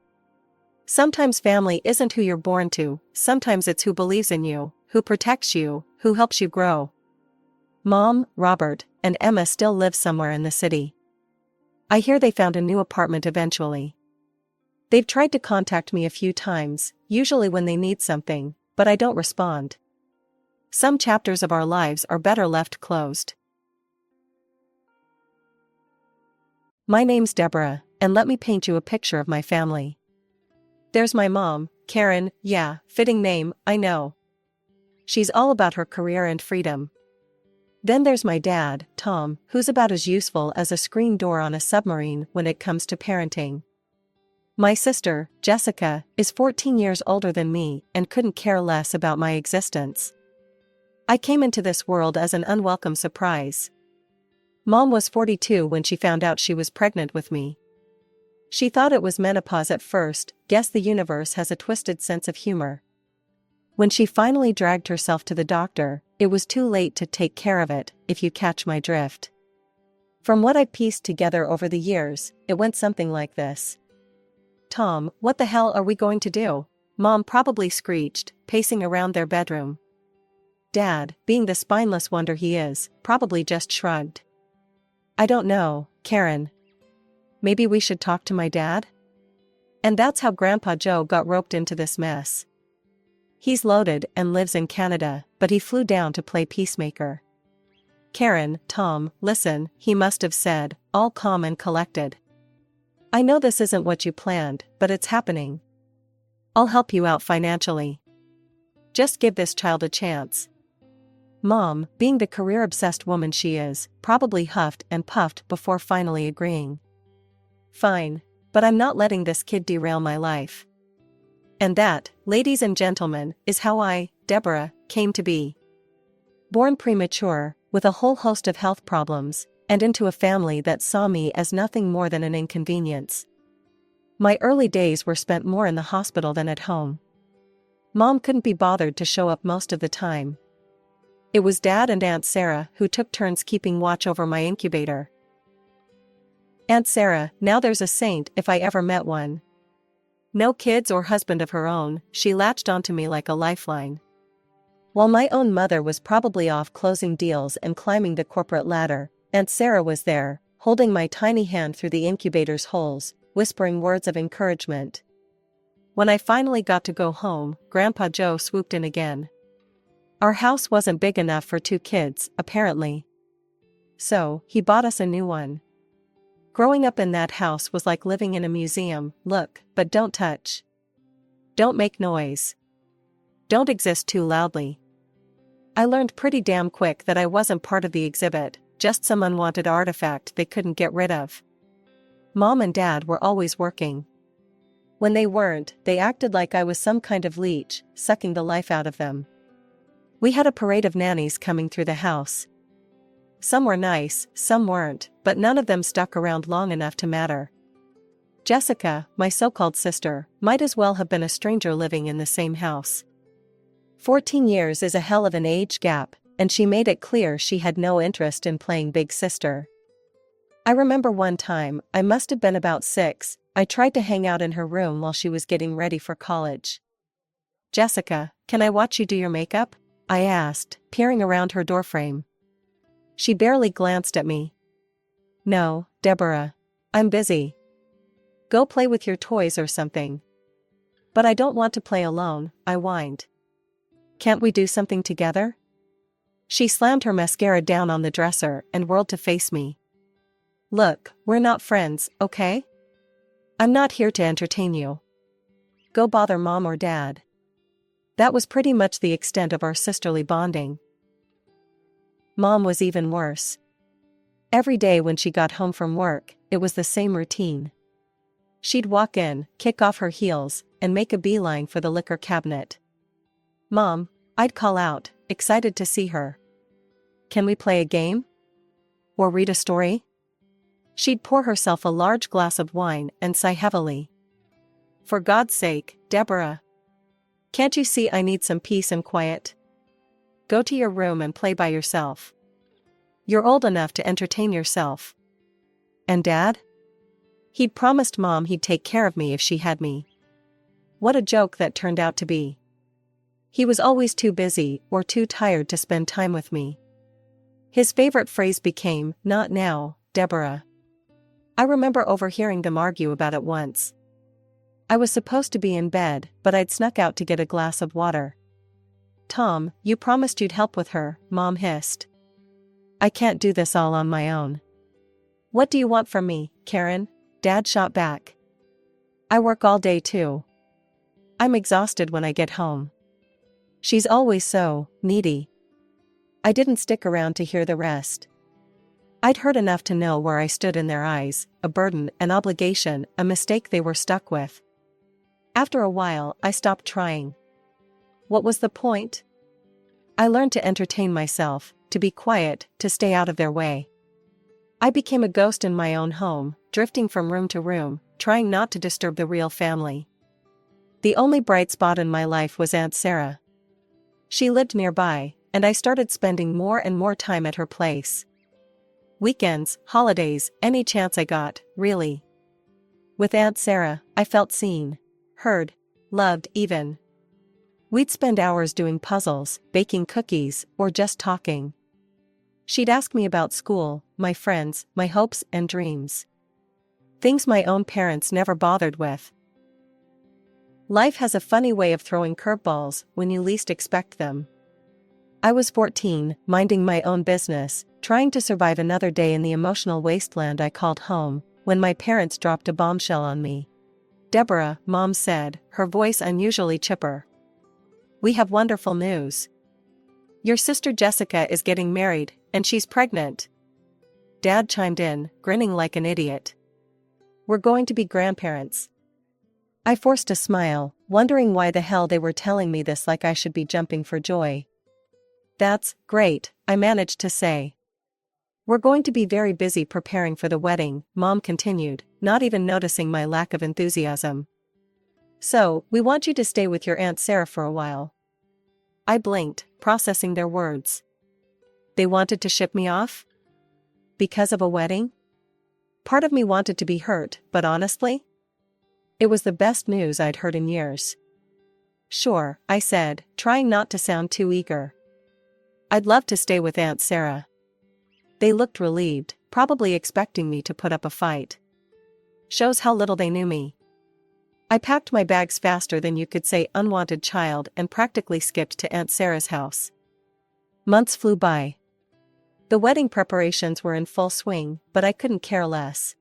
Sometimes family isn't who you're born to, sometimes it's who believes in you, who protects you, who helps you grow. Mom, Robert, and Emma still live somewhere in the city. I hear they found a new apartment eventually. They've tried to contact me a few times, usually when they need something, but I don't respond. Some chapters of our lives are better left closed. My name's Deborah, and let me paint you a picture of my family. There's my mom, Karen, yeah, fitting name, I know. She's all about her career and freedom. Then there's my dad, Tom, who's about as useful as a screen door on a submarine when it comes to parenting. My sister, Jessica, is 14 years older than me and couldn't care less about my existence. I came into this world as an unwelcome surprise. Mom was 42 when she found out she was pregnant with me. She thought it was menopause at first. Guess the universe has a twisted sense of humor. When she finally dragged herself to the doctor, it was too late to take care of it, if you catch my drift. From what I pieced together over the years, it went something like this. Tom, what the hell are we going to do? Mom probably screeched, pacing around their bedroom. Dad, being the spineless wonder he is, probably just shrugged. I don't know, Karen. Maybe we should talk to my dad? And that's how Grandpa Joe got roped into this mess. He's loaded and lives in Canada, but he flew down to play peacemaker. Karen, Tom, listen, he must have said, all calm and collected. I know this isn't what you planned, but it's happening. I'll help you out financially. Just give this child a chance. Mom, being the career-obsessed woman she is, probably huffed and puffed before finally agreeing. Fine, but I'm not letting this kid derail my life. And that, ladies and gentlemen, is how I, Deborah, came to be. Born premature, with a whole host of health problems, and into a family that saw me as nothing more than an inconvenience. My early days were spent more in the hospital than at home. Mom couldn't be bothered to show up most of the time. It was Dad and Aunt Sarah who took turns keeping watch over my incubator. Aunt Sarah, now there's a saint if I ever met one. No kids or husband of her own, she latched onto me like a lifeline. While my own mother was probably off closing deals and climbing the corporate ladder, Aunt Sarah was there, holding my tiny hand through the incubator's holes, whispering words of encouragement. When I finally got to go home, Grandpa Joe swooped in again. Our house wasn't big enough for 2 kids, apparently. So, he bought us a new one. Growing up in that house was like living in a museum. Look, but don't touch. Don't make noise. Don't exist too loudly. I learned pretty damn quick that I wasn't part of the exhibit, just some unwanted artifact they couldn't get rid of. Mom and Dad were always working. When they weren't, they acted like I was some kind of leech, sucking the life out of them. We had a parade of nannies coming through the house. Some were nice, some weren't, but none of them stuck around long enough to matter. Jessica, my so-called sister, might as well have been a stranger living in the same house. 14 years is a hell of an age gap, and she made it clear she had no interest in playing big sister. I remember one time, I must have been about 6, I tried to hang out in her room while she was getting ready for college. Jessica, can I watch you do your makeup? I asked, peering around her doorframe. She barely glanced at me. No, Deborah. I'm busy. Go play with your toys or something. But I don't want to play alone, I whined. Can't we do something together? She slammed her mascara down on the dresser and whirled to face me. Look, we're not friends, okay? I'm not here to entertain you. Go bother Mom or Dad. That was pretty much the extent of our sisterly bonding. Mom was even worse. Every day when she got home from work, it was the same routine. She'd walk in, kick off her heels, and make a beeline for the liquor cabinet. Mom, I'd call out, excited to see her. Can we play a game? Or read a story? She'd pour herself a large glass of wine and sigh heavily. For God's sake, Deborah. Can't you see I need some peace and quiet? Go to your room and play by yourself. You're old enough to entertain yourself. And Dad? He'd promised Mom he'd take care of me if she had me. What a joke that turned out to be. He was always too busy or too tired to spend time with me. His favorite phrase became, "Not now, Deborah." I remember overhearing them argue about it once. I was supposed to be in bed, but I'd snuck out to get a glass of water. "Tom, you promised you'd help with her," Mom hissed. "I can't do this all on my own." "What do you want from me, Karen?" Dad shot back. "I work all day too. I'm exhausted when I get home." She's always so needy. I didn't stick around to hear the rest. I'd heard enough to know where I stood in their eyes, a burden, an obligation, a mistake they were stuck with. After a while, I stopped trying. What was the point? I learned to entertain myself, to be quiet, to stay out of their way. I became a ghost in my own home, drifting from room to room, trying not to disturb the real family. The only bright spot in my life was Aunt Sarah. She lived nearby, and I started spending more and more time at her place. Weekends, holidays, any chance I got, really. With Aunt Sarah, I felt seen, heard, loved even. We'd spend hours doing puzzles, baking cookies, or just talking. She'd ask me about school, my friends, my hopes and dreams. Things my own parents never bothered with. Life has a funny way of throwing curveballs when you least expect them. I was 14, minding my own business, trying to survive another day in the emotional wasteland I called home, when my parents dropped a bombshell on me. "Deborah," Mom said, her voice unusually chipper. "We have wonderful news. Your sister Jessica is getting married, and she's pregnant." Dad chimed in, grinning like an idiot. "We're going to be grandparents." I forced a smile, wondering why the hell they were telling me this like I should be jumping for joy. "That's great," I managed to say. "We're going to be very busy preparing for the wedding," Mom continued, not even noticing my lack of enthusiasm. "So, we want you to stay with your Aunt Sarah for a while." I blinked, processing their words. They wanted to ship me off? Because of a wedding? Part of me wanted to be hurt, but honestly, it was the best news I'd heard in years. "Sure," I said, trying not to sound too eager. "I'd love to stay with Aunt Sarah." They looked relieved, probably expecting me to put up a fight. Shows how little they knew me. I packed my bags faster than you could say unwanted child and practically skipped to Aunt Sarah's house. Months flew by. The wedding preparations were in full swing, but I couldn't care less.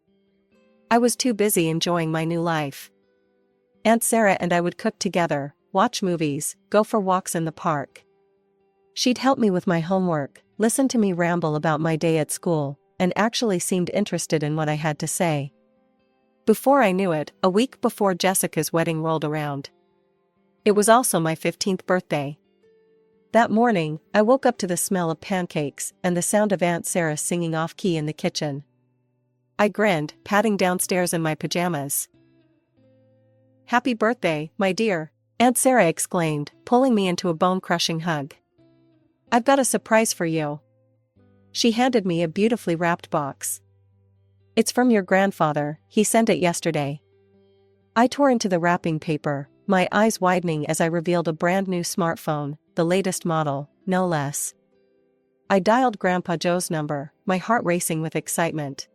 I was too busy enjoying my new life. Aunt Sarah and I would cook together, watch movies, go for walks in the park. She'd help me with my homework, listen to me ramble about my day at school, and actually seemed interested in what I had to say. Before I knew it, a week before Jessica's wedding rolled around. It was also my 15th birthday. That morning, I woke up to the smell of pancakes and the sound of Aunt Sarah singing off-key in the kitchen. I grinned, padding downstairs in my pajamas. "Happy birthday, my dear," Aunt Sarah exclaimed, pulling me into a bone-crushing hug. "I've got a surprise for you." She handed me a beautifully wrapped box. "It's from your grandfather, he sent it yesterday." I tore into the wrapping paper, my eyes widening as I revealed a brand new smartphone, the latest model, no less. I dialed Grandpa Joe's number, my heart racing with excitement.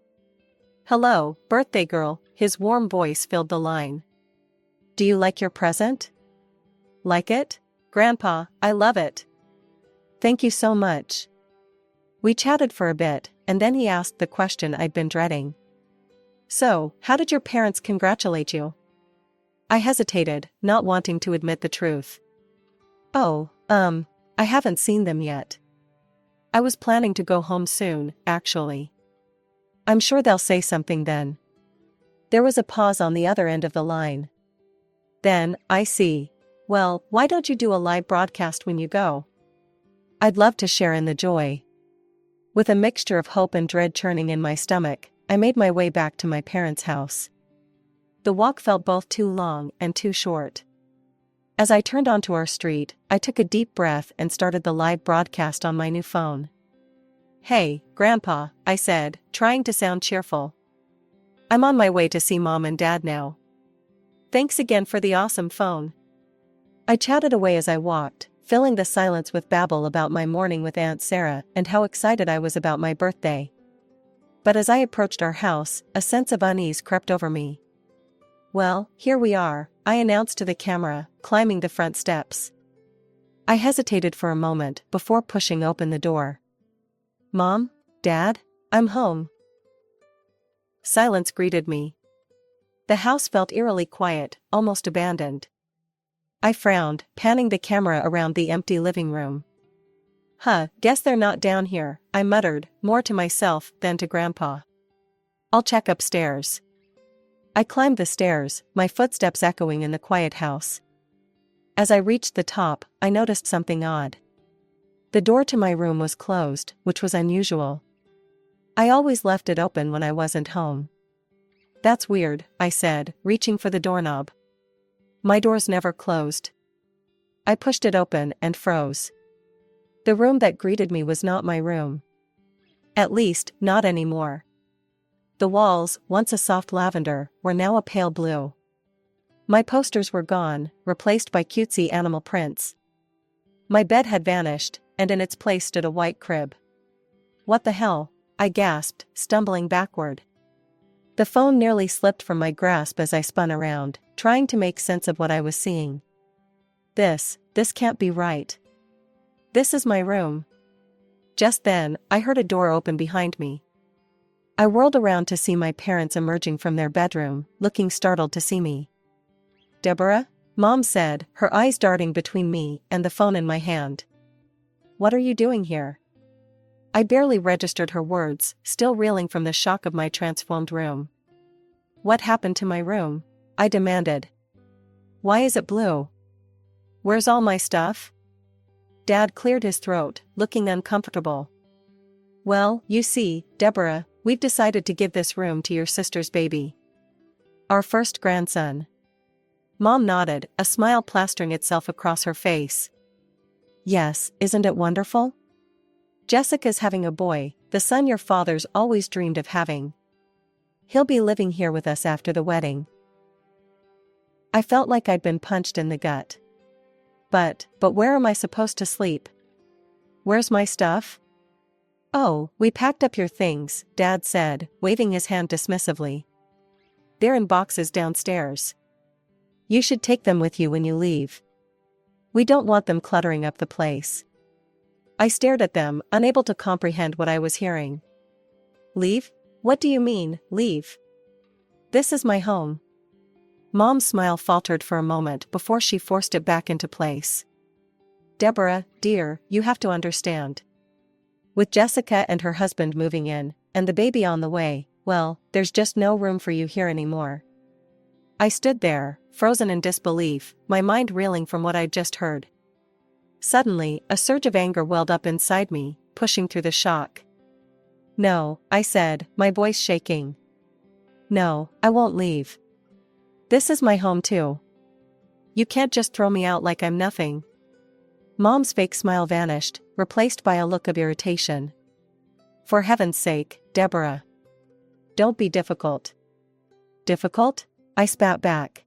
"Hello, birthday girl," his warm voice filled the line. "Do you like your present?" "Like it? Grandpa, I love it." "Thank you so much." We chatted for a bit, and then he asked the question I'd been dreading. "So, how did your parents congratulate you?" I hesitated, not wanting to admit the truth. "Oh, I haven't seen them yet. I was planning to go home soon, actually. I'm sure they'll say something then." There was a pause on the other end of the line. Then, "I see. Well, why don't you do a live broadcast when you go? I'd love to share in the joy." With a mixture of hope and dread churning in my stomach, I made my way back to my parents' house. The walk felt both too long and too short. As I turned onto our street, I took a deep breath and started the live broadcast on my new phone. "Hey, Grandpa," I said, trying to sound cheerful. "I'm on my way to see Mom and Dad now. Thanks again for the awesome phone." I chatted away as I walked, filling the silence with babble about my morning with Aunt Sarah and how excited I was about my birthday. But as I approached our house, a sense of unease crept over me. "Well, here we are," I announced to the camera, climbing the front steps. I hesitated for a moment before pushing open the door. "Mom? Dad? I'm home." Silence greeted me. The house felt eerily quiet, almost abandoned. I frowned, panning the camera around the empty living room. Guess they're not down here," I muttered, more to myself than to Grandpa. "I'll check upstairs." I climbed the stairs, my footsteps echoing in the quiet house. As I reached the top, I noticed something odd. The door to my room was closed, which was unusual. I always left it open when I wasn't home. "That's weird," I said, reaching for the doorknob. "My door's never closed." I pushed it open and froze. The room that greeted me was not my room. At least, not anymore. The walls, once a soft lavender, were now a pale blue. My posters were gone, replaced by cutesy animal prints. My bed had vanished, and in its place stood a white crib. "What the hell?" I gasped, stumbling backward. The phone nearly slipped from my grasp as I spun around, trying to make sense of what I was seeing. This can't be right. This is my room." Just then, I heard a door open behind me. I whirled around to see my parents emerging from their bedroom, looking startled to see me. "Deborah?" Mom said, her eyes darting between me and the phone in my hand. "What are you doing here?" I barely registered her words, still reeling from the shock of my transformed room. "What happened to my room?" I demanded. "Why is it blue? Where's all my stuff?" Dad cleared his throat, looking uncomfortable. "Well, you see, Deborah, we've decided to give this room to your sister's baby. Our first grandson." Mom nodded, a smile plastering itself across her face. "Yes, isn't it wonderful? Jessica's having a boy, the son your father's always dreamed of having. He'll be living here with us after the wedding." I felt like I'd been punched in the gut. But where am I supposed to sleep? Where's my stuff?" "Oh, we packed up your things," Dad said, waving his hand dismissively. "They're in boxes downstairs. You should take them with you when you leave. We don't want them cluttering up the place." I stared at them, unable to comprehend what I was hearing. "Leave? What do you mean, leave? This is my home." Mom's smile faltered for a moment before she forced it back into place. "Deborah, dear, you have to understand. With Jessica and her husband moving in, and the baby on the way, well, there's just no room for you here anymore." I stood there, frozen in disbelief, my mind reeling from what I'd just heard. Suddenly, a surge of anger welled up inside me, pushing through the shock. "No," I said, my voice shaking. "No, I won't leave. This is my home too. You can't just throw me out like I'm nothing." Mom's fake smile vanished, replaced by a look of irritation. "For heaven's sake, Deborah. Don't be difficult." "Difficult?" I spat back.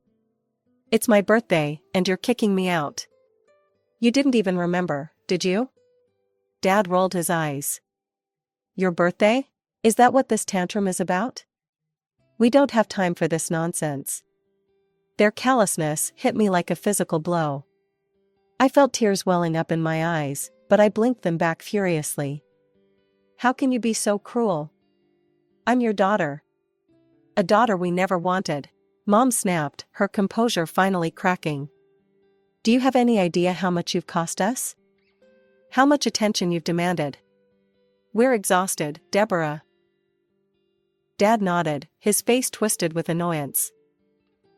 "It's my birthday, and you're kicking me out. You didn't even remember, did you?" Dad rolled his eyes. "Your birthday? Is that what this tantrum is about? We don't have time for this nonsense." Their callousness hit me like a physical blow. I felt tears welling up in my eyes, but I blinked them back furiously. "How can you be so cruel? I'm your daughter. A daughter we never wanted," Mom snapped, her composure finally cracking. "Do you have any idea how much you've cost us? How much attention you've demanded? We're exhausted, Deborah." Dad nodded, his face twisted with annoyance.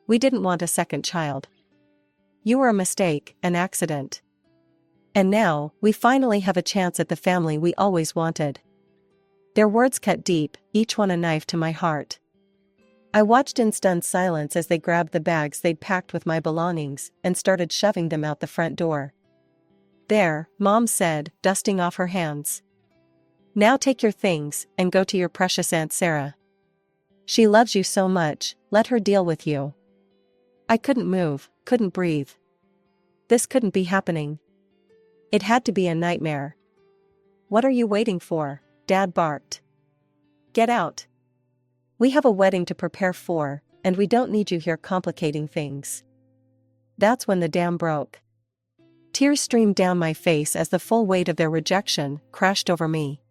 "We didn't want a second child. You were a mistake, an accident. And now, we finally have a chance at the family we always wanted." Their words cut deep, each one a knife to my heart. I watched in stunned silence as they grabbed the bags they'd packed with my belongings and started shoving them out the front door. "There," Mom said, dusting off her hands. "Now take your things and go to your precious Aunt Sarah. She loves you so much, let her deal with you." I couldn't move, couldn't breathe. This couldn't be happening. It had to be a nightmare. "What are you waiting for?" Dad barked. "Get out. We have a wedding to prepare for, and we don't need you here complicating things." That's when the dam broke. Tears streamed down my face as the full weight of their rejection crashed over me.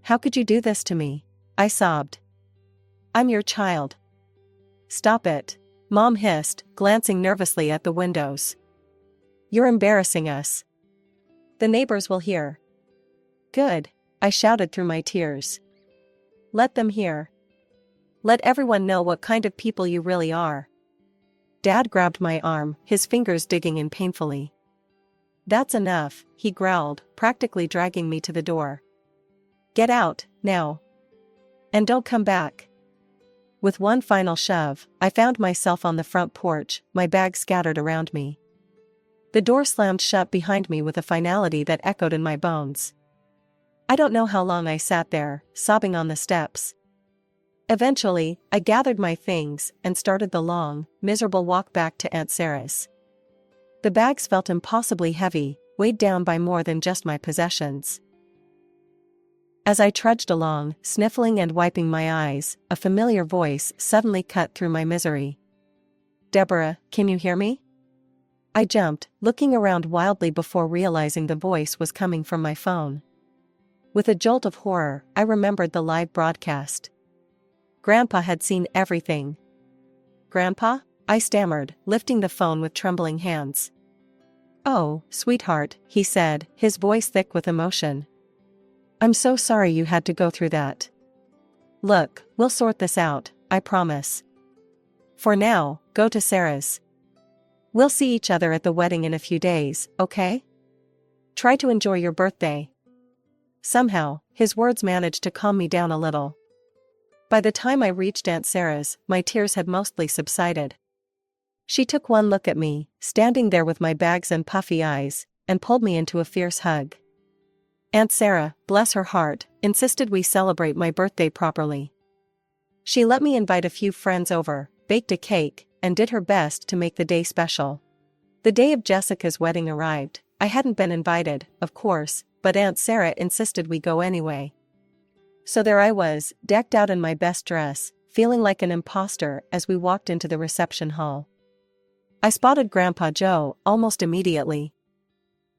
"How could you do this to me?" I sobbed. "I'm your child." "Stop it," Mom hissed, glancing nervously at the windows. "You're embarrassing us. The neighbors will hear." "Good," I shouted through my tears. "Let them hear. Let everyone know what kind of people you really are." Dad grabbed my arm, his fingers digging in painfully. "That's enough," he growled, practically dragging me to the door. "Get out, now. And don't come back." With one final shove, I found myself on the front porch, my bags scattered around me. The door slammed shut behind me with a finality that echoed in my bones. I don't know how long I sat there, sobbing on the steps. Eventually, I gathered my things and started the long, miserable walk back to Aunt Sarah's. The bags felt impossibly heavy, weighed down by more than just my possessions. As I trudged along, sniffling and wiping my eyes, a familiar voice suddenly cut through my misery. "Deborah, can you hear me?" I jumped, looking around wildly before realizing the voice was coming from my phone. With a jolt of horror, I remembered the live broadcast. Grandpa had seen everything. "Grandpa?" I stammered, lifting the phone with trembling hands. "Oh, sweetheart," he said, his voice thick with emotion. "I'm so sorry you had to go through that. Look, we'll sort this out, I promise. For now, go to Sarah's. We'll see each other at the wedding in a few days, okay? Try to enjoy your birthday." Somehow, his words managed to calm me down a little. By the time I reached Aunt Sarah's, my tears had mostly subsided. She took one look at me, standing there with my bags and puffy eyes, and pulled me into a fierce hug. Aunt Sarah, bless her heart, insisted we celebrate my birthday properly. She let me invite a few friends over, baked a cake, and did her best to make the day special. The day of Jessica's wedding arrived. I hadn't been invited, of course, but Aunt Sarah insisted we go anyway. So there I was, decked out in my best dress, feeling like an imposter as we walked into the reception hall. I spotted Grandpa Joe almost immediately.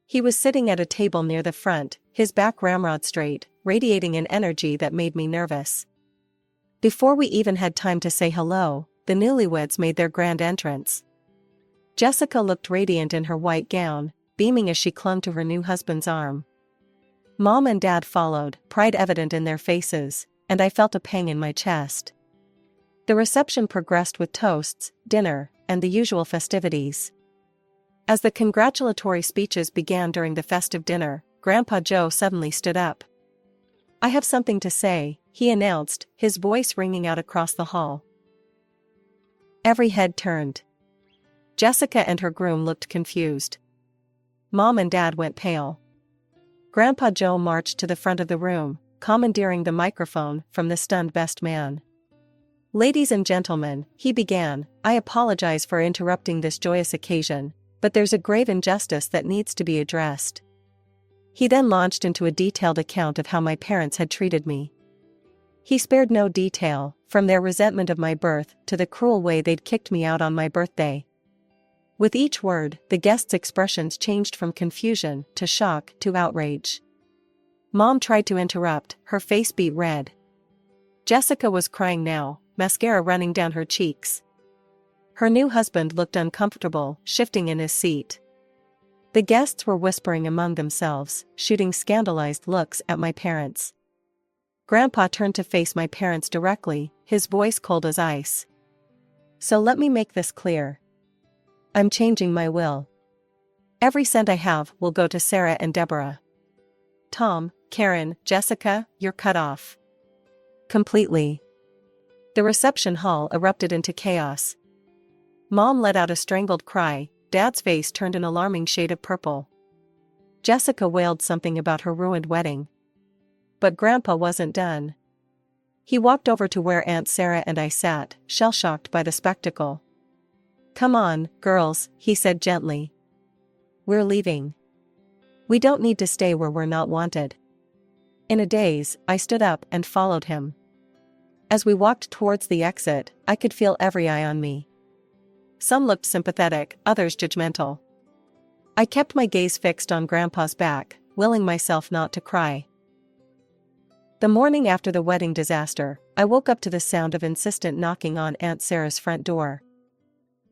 He was sitting at a table near the front, his back ramrod straight, radiating an energy that made me nervous. Before we even had time to say hello, the newlyweds made their grand entrance. Jessica looked radiant in her white gown, beaming as she clung to her new husband's arm. Mom and Dad followed, pride evident in their faces, and I felt a pang in my chest. The reception progressed with toasts, dinner, and the usual festivities. As the congratulatory speeches began during the festive dinner, Grandpa Joe suddenly stood up. "I have something to say," he announced, his voice ringing out across the hall. Every head turned. Jessica and her groom looked confused. Mom and Dad went pale. Grandpa Joe marched to the front of the room, commandeering the microphone from the stunned best man. "Ladies and gentlemen," he began, "I apologize for interrupting this joyous occasion, but there's a grave injustice that needs to be addressed." He then launched into a detailed account of how my parents had treated me. He spared no detail, from their resentment of my birth to the cruel way they'd kicked me out on my birthday. With each word, the guests' expressions changed from confusion to shock to outrage. Mom tried to interrupt, her face beat red. Jessica was crying now, mascara running down her cheeks. Her new husband looked uncomfortable, shifting in his seat. The guests were whispering among themselves, shooting scandalized looks at my parents. Grandpa turned to face my parents directly, his voice cold as ice. "So let me make this clear. I'm changing my will. Every cent I have will go to Sarah and Deborah. Tom, Karen, Jessica, you're cut off. Completely. The reception hall erupted into chaos. Mom let out a strangled cry, Dad's face turned an alarming shade of purple. Jessica wailed something about her ruined wedding. But Grandpa wasn't done. He walked over to where Aunt Sarah and I sat, shell-shocked by the spectacle. "Come on, girls," he said gently. "We're leaving. We don't need to stay where we're not wanted." In a daze, I stood up and followed him. As we walked towards the exit, I could feel every eye on me. Some looked sympathetic, others judgmental. I kept my gaze fixed on Grandpa's back, willing myself not to cry. The morning after the wedding disaster, I woke up to the sound of insistent knocking on Aunt Sarah's front door.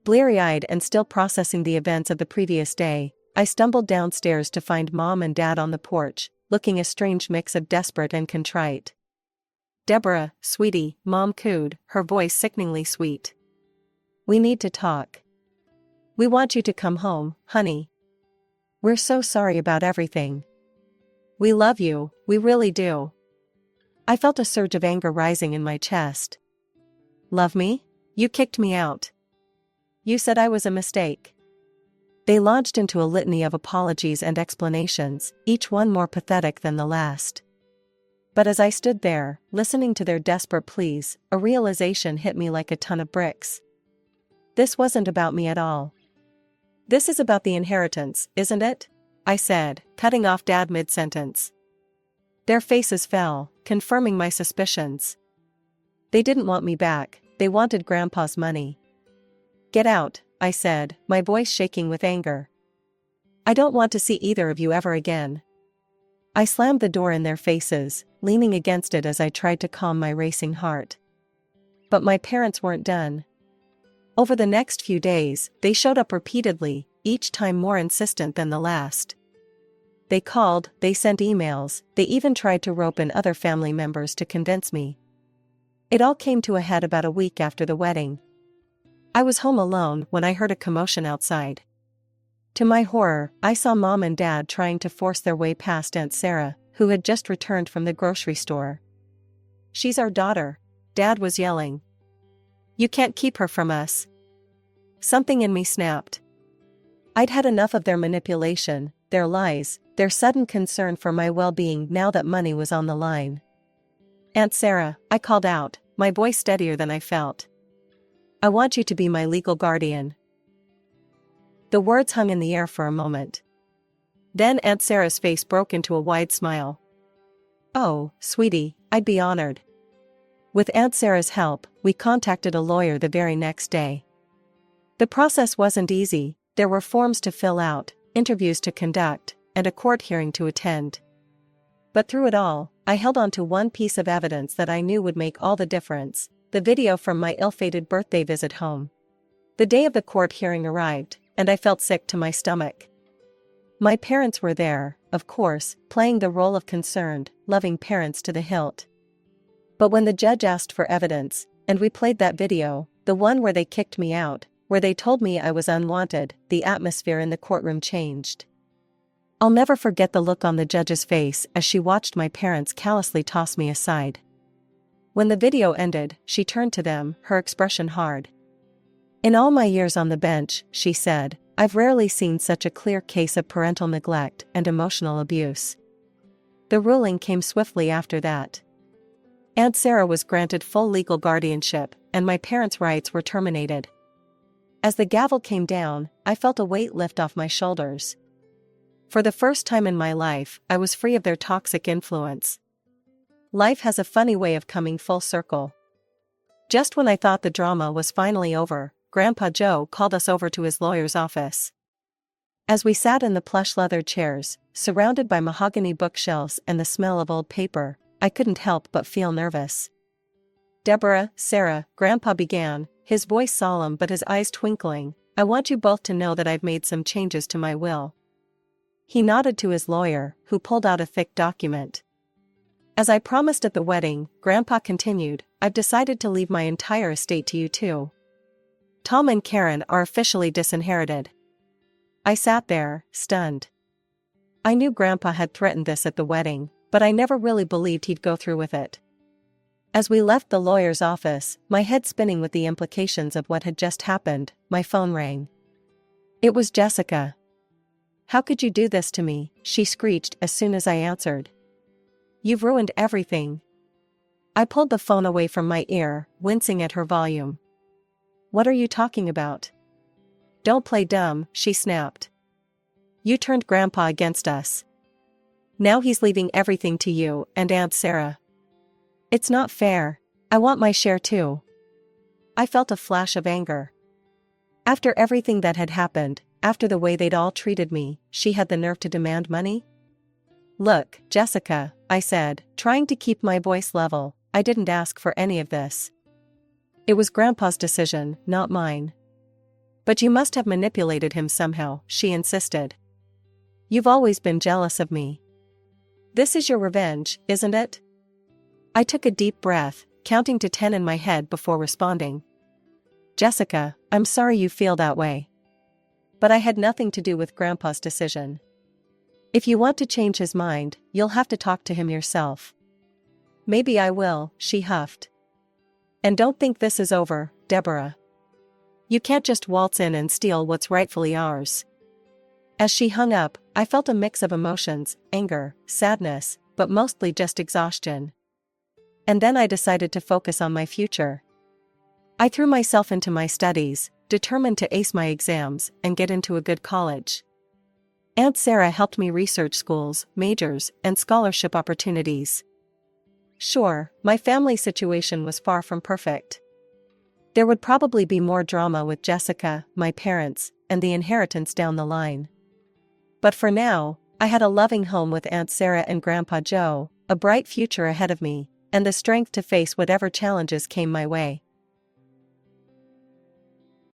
Bleary-eyed and still processing the events of the previous day, I stumbled downstairs to find Mom and Dad on the porch, looking a strange mix of desperate and contrite. "Deborah, sweetie," Mom cooed, her voice sickeningly sweet. "We need to talk. We want you to come home, honey. We're so sorry about everything. We love you, we really do." I felt a surge of anger rising in my chest. "Love me? You kicked me out. You said I was a mistake." They launched into a litany of apologies and explanations, each one more pathetic than the last. But as I stood there, listening to their desperate pleas, a realization hit me like a ton of bricks. This wasn't about me at all. "This is about the inheritance, isn't it?" I said, cutting off Dad mid-sentence. Their faces fell, confirming my suspicions. They didn't want me back, they wanted Grandpa's money. "Get out," I said, my voice shaking with anger. "I don't want to see either of you ever again." I slammed the door in their faces, leaning against it as I tried to calm my racing heart. But my parents weren't done. Over the next few days, they showed up repeatedly, each time more insistent than the last. They called, they sent emails, they even tried to rope in other family members to convince me. It all came to a head about a week after the wedding. I was home alone when I heard a commotion outside. To my horror, I saw Mom and Dad trying to force their way past Aunt Sarah, who had just returned from the grocery store. "She's our daughter," Dad was yelling. "You can't keep her from us." Something in me snapped. I'd had enough of their manipulation, their lies, their sudden concern for my well-being now that money was on the line. "Aunt Sarah," I called out, my voice steadier than I felt. "I want you to be my legal guardian." The words hung in the air for a moment. Then Aunt Sarah's face broke into a wide smile. "Oh, sweetie, I'd be honored." With Aunt Sarah's help, we contacted a lawyer the very next day. The process wasn't easy, there were forms to fill out, interviews to conduct, and a court hearing to attend. But through it all, I held on to one piece of evidence that I knew would make all the difference: the video from my ill-fated birthday visit home. The day of the court hearing arrived, and I felt sick to my stomach. My parents were there, of course, playing the role of concerned, loving parents to the hilt. But when the judge asked for evidence, and we played that video, the one where they kicked me out, where they told me I was unwanted, the atmosphere in the courtroom changed. I'll never forget the look on the judge's face as she watched my parents callously toss me aside. When the video ended, she turned to them, her expression hard. "In all my years on the bench," she said, "I've rarely seen such a clear case of parental neglect and emotional abuse." The ruling came swiftly after that. Aunt Sarah was granted full legal guardianship, and my parents' rights were terminated. As the gavel came down, I felt a weight lift off my shoulders. For the first time in my life, I was free of their toxic influence. Life has a funny way of coming full circle. Just when I thought the drama was finally over, Grandpa Joe called us over to his lawyer's office. As we sat in the plush leather chairs, surrounded by mahogany bookshelves and the smell of old paper, I couldn't help but feel nervous. "Deborah, Sarah," Grandpa began, his voice solemn but his eyes twinkling, "I want you both to know that I've made some changes to my will." He nodded to his lawyer, who pulled out a thick document. "As I promised at the wedding," Grandpa continued, "I've decided to leave my entire estate to you two. Tom and Karen are officially disinherited." I sat there, stunned. I knew Grandpa had threatened this at the wedding, but I never really believed he'd go through with it. As we left the lawyer's office, my head spinning with the implications of what had just happened, my phone rang. It was Jessica. "How could you do this to me?" she screeched as soon as I answered. "You've ruined everything." I pulled the phone away from my ear, wincing at her volume. "What are you talking about?" "Don't play dumb," she snapped. "You turned Grandpa against us. Now he's leaving everything to you and Aunt Sarah. It's not fair. I want my share too." I felt a flash of anger. After everything that had happened, after the way they'd all treated me, she had the nerve to demand money? "Look, Jessica," I said, trying to keep my voice level, "I didn't ask for any of this. It was Grandpa's decision, not mine." "But you must have manipulated him somehow," she insisted. "You've always been jealous of me. This is your revenge, isn't it?" I took a deep breath, counting to 10 in my head before responding. "Jessica, I'm sorry you feel that way. But I had nothing to do with Grandpa's decision. If you want to change his mind, you'll have to talk to him yourself." "Maybe I will," she huffed. "And don't think this is over, Deborah. You can't just waltz in and steal what's rightfully ours." As she hung up, I felt a mix of emotions, anger, sadness, but mostly just exhaustion. And then I decided to focus on my future. I threw myself into my studies, determined to ace my exams and get into a good college. Aunt Sarah helped me research schools, majors, and scholarship opportunities. Sure, my family situation was far from perfect. There would probably be more drama with Jessica, my parents, and the inheritance down the line. But for now, I had a loving home with Aunt Sarah and Grandpa Joe, a bright future ahead of me, and the strength to face whatever challenges came my way.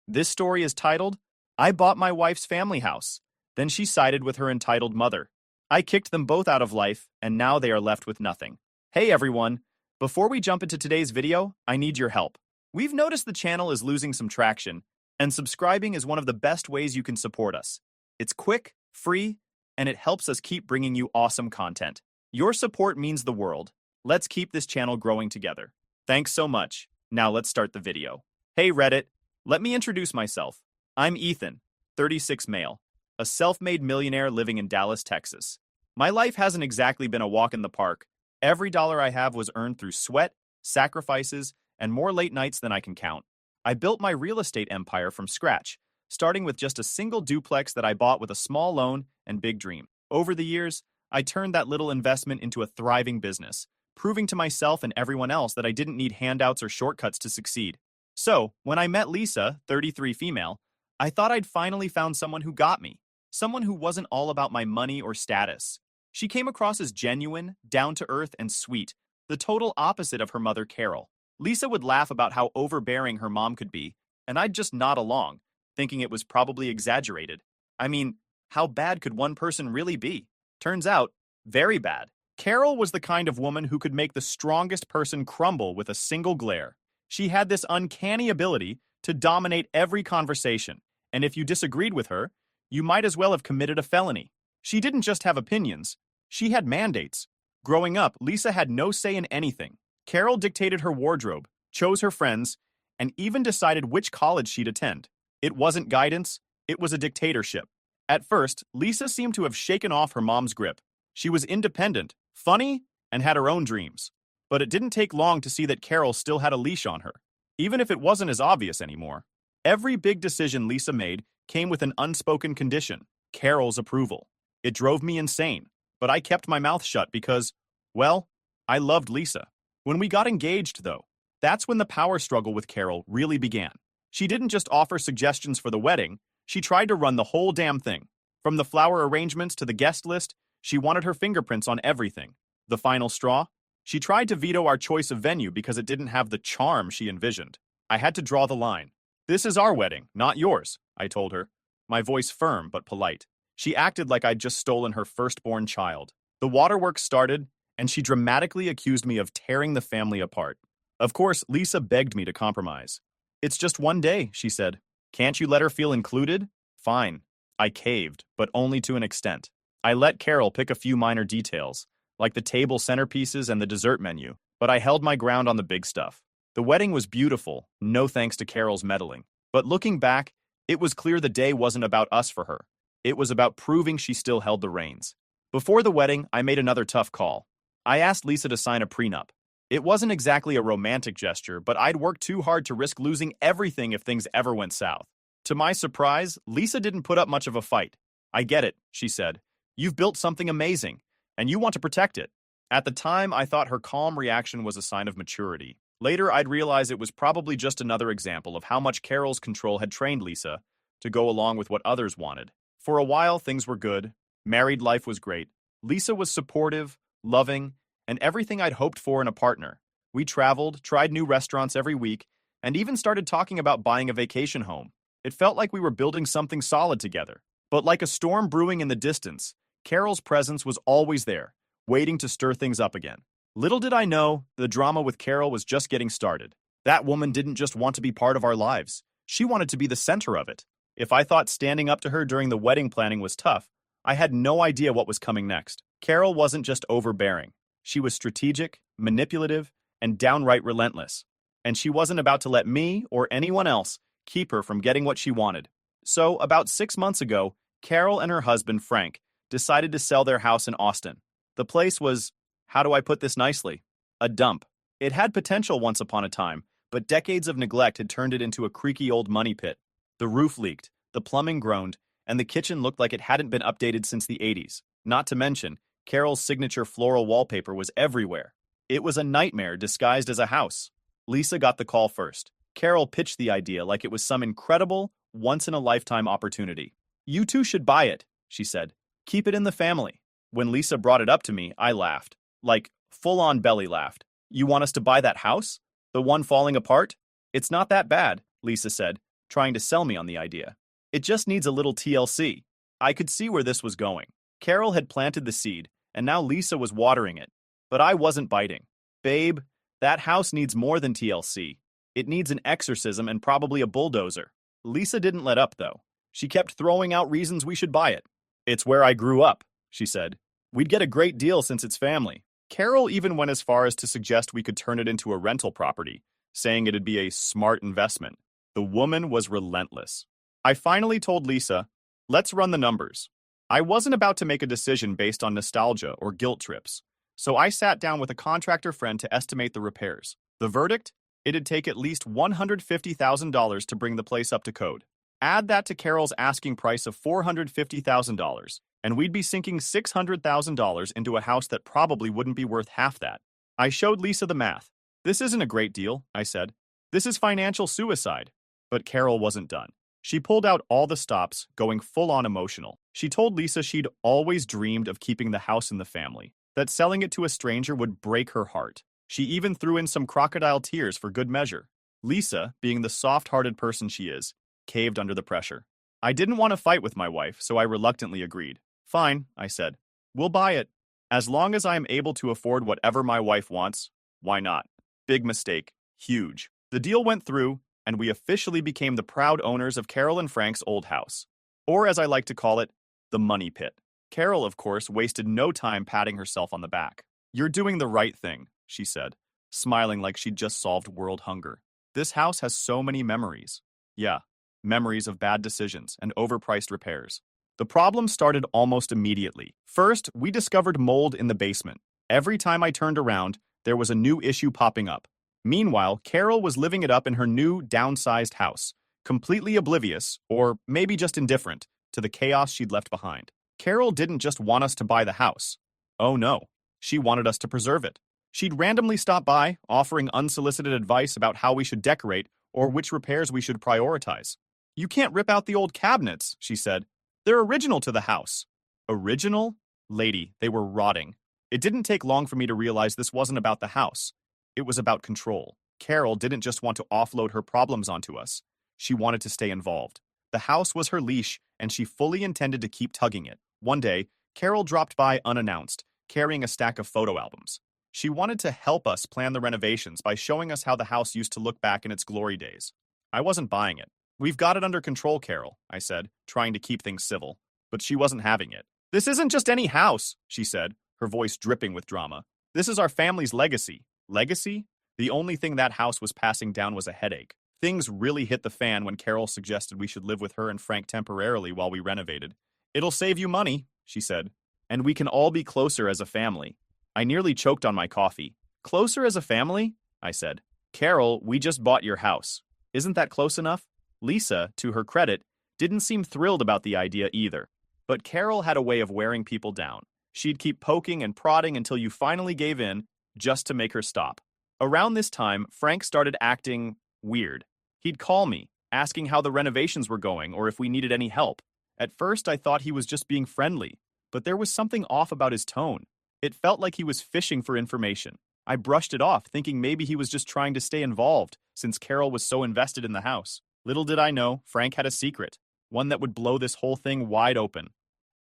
This story is titled, "I Bought My Wife's Family House. Then She Sided with Her Entitled Mother. I Kicked Them Both Out of Life, and Now They Are Left with Nothing." Hey everyone! Before we jump into today's video, I need your help. We've noticed the channel is losing some traction, and subscribing is one of the best ways you can support us. It's quick, free, and it helps us keep bringing you awesome content. Your support means the world. Let's keep this channel growing together. Thanks so much. Now let's start the video. Hey Reddit, let me introduce myself. I'm Ethan, 36 male, a self-made millionaire living in Dallas, Texas. My life hasn't exactly been a walk in the park. Every dollar I have was earned through sweat, sacrifices, and more late nights than I can count. I built my real estate empire from scratch, starting with just a single duplex that I bought with a small loan and big dream. Over the years, I turned that little investment into a thriving business, proving to myself and everyone else that I didn't need handouts or shortcuts to succeed. So, when I met Lisa, 33 female, I thought I'd finally found someone who got me, someone who wasn't all about my money or status. She came across as genuine, down-to-earth, and sweet, the total opposite of her mother, Carol. Lisa would laugh about how overbearing her mom could be, and I'd just nod along, thinking it was probably exaggerated. I mean, how bad could one person really be? Turns out, very bad. Carol was the kind of woman who could make the strongest person crumble with a single glare. She had this uncanny ability to dominate every conversation, and if you disagreed with her, you might as well have committed a felony. She didn't just have opinions, she had mandates. Growing up, Lisa had no say in anything. Carol dictated her wardrobe, chose her friends, and even decided which college she'd attend. It wasn't guidance, it was a dictatorship. At first, Lisa seemed to have shaken off her mom's grip. She was independent, funny, and had her own dreams. But it didn't take long to see that Carol still had a leash on her, even if it wasn't as obvious anymore. Every big decision Lisa made came with an unspoken condition: Carol's approval. It drove me insane, but I kept my mouth shut because, well, I loved Lisa. When we got engaged, though, that's when the power struggle with Carol really began. She didn't just offer suggestions for the wedding, she tried to run the whole damn thing. From the flower arrangements to the guest list, she wanted her fingerprints on everything. The final straw? She tried to veto our choice of venue because it didn't have the charm she envisioned. I had to draw the line. "This is our wedding, not yours," I told her, my voice firm but polite. She acted like I'd just stolen her firstborn child. The waterworks started, and she dramatically accused me of tearing the family apart. Of course, Lisa begged me to compromise. "It's just one day," she said. "Can't you let her feel included?" Fine. I caved, but only to an extent. I let Carol pick a few minor details, like the table centerpieces and the dessert menu. but I held my ground on the big stuff. The wedding was beautiful, no thanks to Carol's meddling. But looking back, it was clear the day wasn't about us for her. It was about proving she still held the reins. Before the wedding, I made another tough call. I asked Lisa to sign a prenup. It wasn't exactly a romantic gesture, but I'd worked too hard to risk losing everything if things ever went south. To my surprise, Lisa didn't put up much of a fight. I get it, she said. You've built something amazing, and you want to protect it. At the time, I thought her calm reaction was a sign of maturity. Later, I'd realize it was probably just another example of how much Carol's control had trained Lisa to go along with what others wanted. For a while, things were good. Married life was great. Lisa was supportive, loving, and everything I'd hoped for in a partner. We traveled, tried new restaurants every week, and even started talking about buying a vacation home. It felt like we were building something solid together. But like a storm brewing in the distance, Carol's presence was always there, waiting to stir things up again. Little did I know, the drama with Carol was just getting started. That woman didn't just want to be part of our lives. She wanted to be the center of it. If I thought standing up to her during the wedding planning was tough, I had no idea what was coming next. Carol wasn't just overbearing. She was strategic, manipulative, and downright relentless. And she wasn't about to let me or anyone else keep her from getting what she wanted. So, about 6 months ago, Carol and her husband, Frank, decided to sell their house in Austin. The place was, how do I put this nicely? A dump. It had potential once upon a time, but decades of neglect had turned it into a creaky old money pit. The roof leaked, the plumbing groaned, and the kitchen looked like it hadn't been updated since the 80s. Not to mention, Carol's signature floral wallpaper was everywhere. It was a nightmare disguised as a house. Lisa got the call first. Carol pitched the idea like it was some incredible, once-in-a-lifetime opportunity. You two should buy it, she said. Keep it in the family. When Lisa brought it up to me, I laughed. Like, full-on belly laughed. You want us to buy that house? The one falling apart? It's not that bad, Lisa said, trying to sell me on the idea. It just needs a little TLC. I could see where this was going. Carol had planted the seed, and now Lisa was watering it. But I wasn't biting. Babe, that house needs more than TLC. It needs an exorcism and probably a bulldozer. Lisa didn't let up, though. She kept throwing out reasons we should buy it. It's where I grew up, she said. We'd get a great deal since it's family. Carol even went as far as to suggest we could turn it into a rental property, saying it'd be a smart investment. The woman was relentless. I finally told Lisa, let's run the numbers. I wasn't about to make a decision based on nostalgia or guilt trips, so I sat down with a contractor friend to estimate the repairs. The verdict? It'd take at least $150,000 to bring the place up to code. Add that to Carol's asking price of $450,000, and we'd be sinking $600,000 into a house that probably wouldn't be worth half that. I showed Lisa the math. This isn't a great deal, I said. This is financial suicide. But Carol wasn't done. She pulled out all the stops, going full-on emotional. She told Lisa she'd always dreamed of keeping the house in the family, that selling it to a stranger would break her heart. She even threw in some crocodile tears for good measure. Lisa, being the soft-hearted person she is, caved under the pressure. I didn't want to fight with my wife, so I reluctantly agreed. Fine, I said. We'll buy it. As long as I am able to afford whatever my wife wants, why not? Big mistake. Huge. The deal went through, and we officially became the proud owners of Carol and Frank's old house. Or as I like to call it, the money pit. Carol, of course, wasted no time patting herself on the back. You're doing the right thing, she said, smiling like she'd just solved world hunger. This house has so many memories. Yeah, memories of bad decisions and overpriced repairs. The problem started almost immediately. First, we discovered mold in the basement. Every time I turned around, there was a new issue popping up. Meanwhile, Carol was living it up in her new, downsized house, completely oblivious, or maybe just indifferent, to the chaos she'd left behind. Carol didn't just want us to buy the house. Oh no, she wanted us to preserve it. She'd randomly stop by, offering unsolicited advice about how we should decorate or which repairs we should prioritize. You can't rip out the old cabinets, she said. They're original to the house. Original? Lady, they were rotting. It didn't take long for me to realize this wasn't about the house. It was about control. Carol didn't just want to offload her problems onto us. She wanted to stay involved. The house was her leash, and she fully intended to keep tugging it. One day, Carol dropped by unannounced, carrying a stack of photo albums. She wanted to help us plan the renovations by showing us how the house used to look back in its glory days. I wasn't buying it. We've got it under control, Carol, I said, trying to keep things civil. But she wasn't having it. This isn't just any house, she said, her voice dripping with drama. This is our family's legacy. Legacy? The only thing that house was passing down was a headache. Things really hit the fan when Carol suggested we should live with her and Frank temporarily while we renovated. It'll save you money, she said, and we can all be closer as a family. I nearly choked on my coffee. Closer as a family? I said. Carol, we just bought your house. Isn't that close enough? Lisa, to her credit, didn't seem thrilled about the idea either. But Carol had a way of wearing people down. She'd keep poking and prodding until you finally gave in, just to make her stop. Around this time, Frank started acting weird. He'd call me, asking how the renovations were going or if we needed any help. At first, I thought he was just being friendly, but there was something off about his tone. It felt like he was fishing for information. I brushed it off, thinking maybe he was just trying to stay involved, since Carol was so invested in the house. Little did I know, Frank had a secret, one that would blow this whole thing wide open.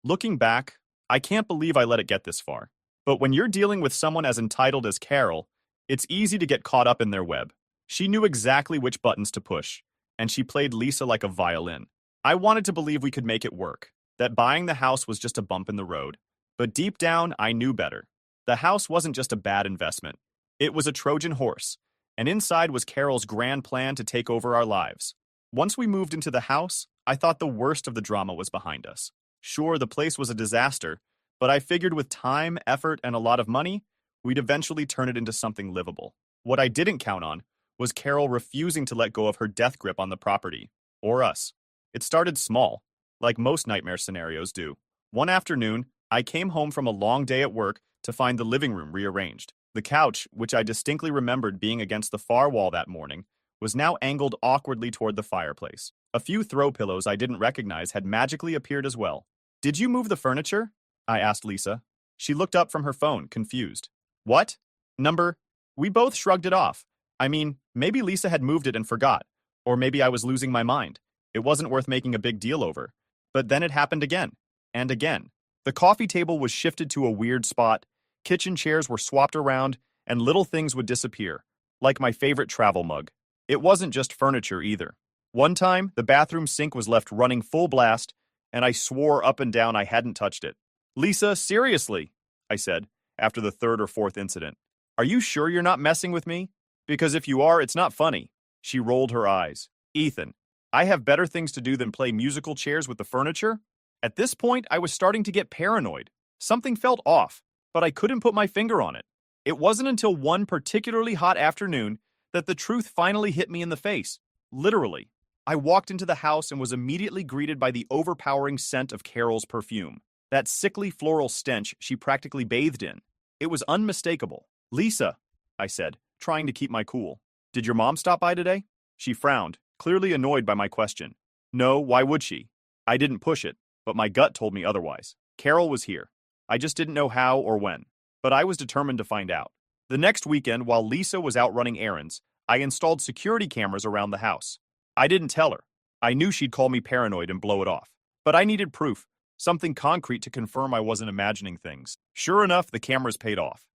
Looking back, I can't believe I let it get this far. But when you're dealing with someone as entitled as Carol, it's easy to get caught up in their web. She knew exactly which buttons to push, and she played Lisa like a violin. I wanted to believe we could make it work, that buying the house was just a bump in the road. But deep down, I knew better. The house wasn't just a bad investment. It was a Trojan horse, and inside was Carol's grand plan to take over our lives. Once we moved into the house, I thought the worst of the drama was behind us. Sure, the place was a disaster, but I figured with time, effort, and a lot of money, we'd eventually turn it into something livable. What I didn't count on was Carol refusing to let go of her death grip on the property, or us. It started small, like most nightmare scenarios do. One afternoon, I came home from a long day at work to find the living room rearranged. The couch, which I distinctly remembered being against the far wall that morning, was now angled awkwardly toward the fireplace. A few throw pillows I didn't recognize had magically appeared as well. "Did you move the furniture?" I asked Lisa. She looked up from her phone, confused. "What? Number?" We both shrugged it off. I mean, maybe Lisa had moved it and forgot, or maybe I was losing my mind. It wasn't worth making a big deal over. But then it happened again, and again. The coffee table was shifted to a weird spot, kitchen chairs were swapped around, and little things would disappear, like my favorite travel mug. It wasn't just furniture either. One time, the bathroom sink was left running full blast, and I swore up and down I hadn't touched it. "Lisa, seriously," I said, after the third or fourth incident. "Are you sure you're not messing with me? Because if you are, it's not funny." She rolled her eyes. "Ethan, I have better things to do than play musical chairs with the furniture." At this point, I was starting to get paranoid. Something felt off, but I couldn't put my finger on it. It wasn't until one particularly hot afternoon that the truth finally hit me in the face. Literally. I walked into the house and was immediately greeted by the overpowering scent of Carol's perfume. That sickly floral stench she practically bathed in. It was unmistakable. "Lisa," I said, trying to keep my cool. "Did your mom stop by today?" She frowned, clearly annoyed by my question. "No, why would she?" I didn't push it, but my gut told me otherwise. Carol was here. I just didn't know how or when. But I was determined to find out. The next weekend, while Lisa was out running errands, I installed security cameras around the house. I didn't tell her. I knew she'd call me paranoid and blow it off. But I needed proof, something concrete to confirm I wasn't imagining things. Sure enough, the cameras paid off.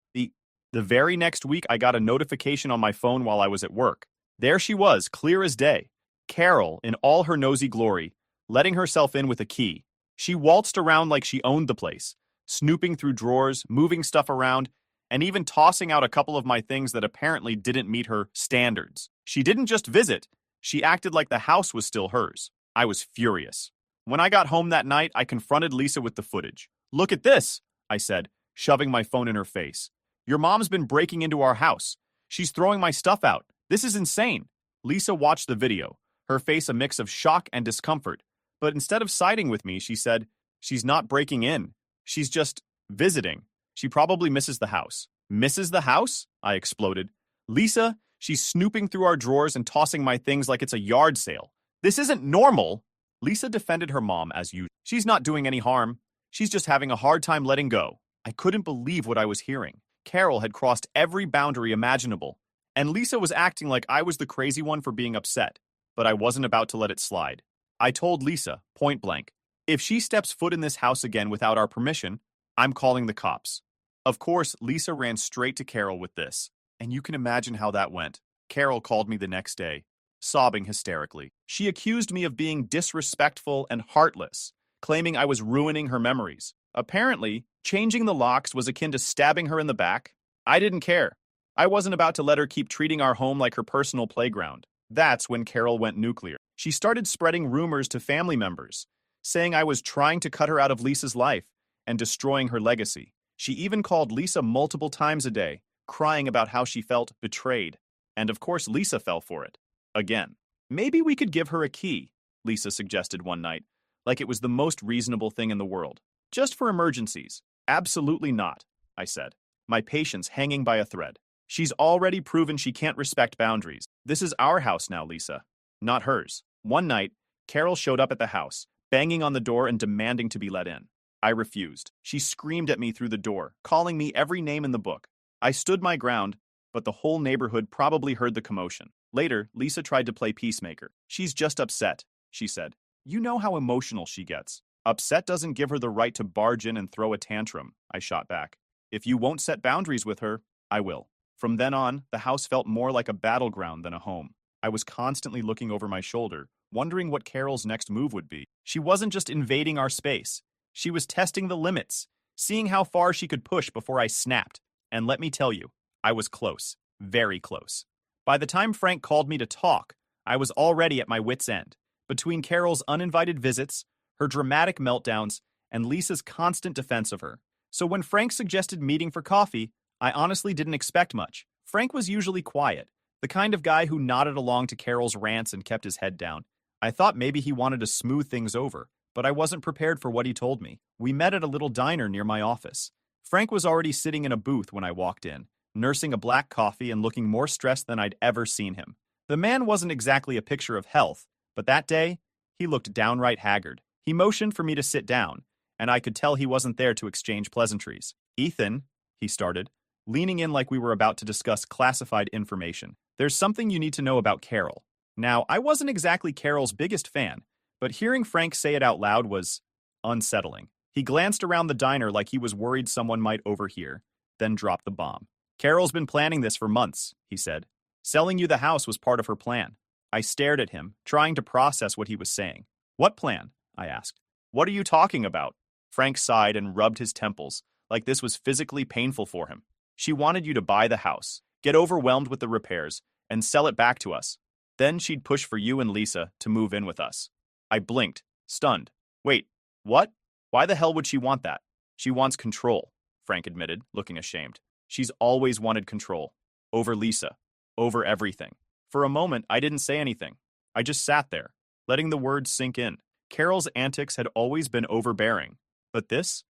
The very next week, I got a notification on my phone while I was at work. There she was, clear as day. Carol, in all her nosy glory, letting herself in with a key. She waltzed around like she owned the place, snooping through drawers, moving stuff around, and even tossing out a couple of my things that apparently didn't meet her standards. She didn't just visit, she acted like the house was still hers. I was furious. When I got home that night, I confronted Lisa with the footage. "Look at this," I said, shoving my phone in her face. "Your mom's been breaking into our house. She's throwing my stuff out. This is insane." Lisa watched the video, her face a mix of shock and discomfort. But instead of siding with me, she said, "She's not breaking in. She's just visiting. She probably misses the house." "Misses the house?" I exploded. "Lisa, she's snooping through our drawers and tossing my things like it's a yard sale. This isn't normal." Lisa defended her mom as usual. "She's not doing any harm. She's just having a hard time letting go." I couldn't believe what I was hearing. Carol had crossed every boundary imaginable, and Lisa was acting like I was the crazy one for being upset, but I wasn't about to let it slide. I told Lisa, point blank, if she steps foot in this house again without our permission, I'm calling the cops. Of course, Lisa ran straight to Carol with this, and you can imagine how that went. Carol called me the next day, sobbing hysterically. She accused me of being disrespectful and heartless, claiming I was ruining her memories. Apparently, changing the locks was akin to stabbing her in the back. I didn't care. I wasn't about to let her keep treating our home like her personal playground. That's when Carol went nuclear. She started spreading rumors to family members, saying I was trying to cut her out of Lisa's life and destroying her legacy. She even called Lisa multiple times a day, crying about how she felt betrayed. And of course, Lisa fell for it. Again. Maybe we could give her a key, Lisa suggested one night, like it was the most reasonable thing in the world. Just for emergencies. Absolutely not, I said, my patience hanging by a thread. She's already proven she can't respect boundaries. This is our house now, Lisa, not hers. One night, Carol showed up at the house, banging on the door and demanding to be let in. I refused. She screamed at me through the door, calling me every name in the book. I stood my ground, but the whole neighborhood probably heard the commotion. Later, Lisa tried to play peacemaker. She's just upset, she said. You know how emotional she gets. Upset doesn't give her the right to barge in and throw a tantrum, I shot back. If you won't set boundaries with her, I will. From then on, the house felt more like a battleground than a home. I was constantly looking over my shoulder, wondering what Carol's next move would be. She wasn't just invading our space. She was testing the limits, seeing how far she could push before I snapped. And let me tell you, I was close. Very close. By the time Frank called me to talk, I was already at my wit's end. Between Carol's uninvited visits, her dramatic meltdowns, and Lisa's constant defense of her. So when Frank suggested meeting for coffee, I honestly didn't expect much. Frank was usually quiet, the kind of guy who nodded along to Carol's rants and kept his head down. I thought maybe he wanted to smooth things over, but I wasn't prepared for what he told me. We met at a little diner near my office. Frank was already sitting in a booth when I walked in, nursing a black coffee and looking more stressed than I'd ever seen him. The man wasn't exactly a picture of health, but that day, he looked downright haggard. He motioned for me to sit down, and I could tell he wasn't there to exchange pleasantries. Ethan, he started, leaning in like we were about to discuss classified information. There's something you need to know about Carol. Now, I wasn't exactly Carol's biggest fan, but hearing Frank say it out loud was unsettling. He glanced around the diner like he was worried someone might overhear, then dropped the bomb. Carol's been planning this for months, he said. Selling you the house was part of her plan. I stared at him, trying to process what he was saying. What plan? I asked. What are you talking about? Frank sighed and rubbed his temples, like this was physically painful for him. She wanted you to buy the house, get overwhelmed with the repairs, and sell it back to us. Then she'd push for you and Lisa to move in with us. I blinked, stunned. Wait, what? Why the hell would she want that? She wants control, Frank admitted, looking ashamed. She's always wanted control. Over Lisa. Over everything. For a moment, I didn't say anything. I just sat there, letting the words sink in. Carol's antics had always been overbearing. But this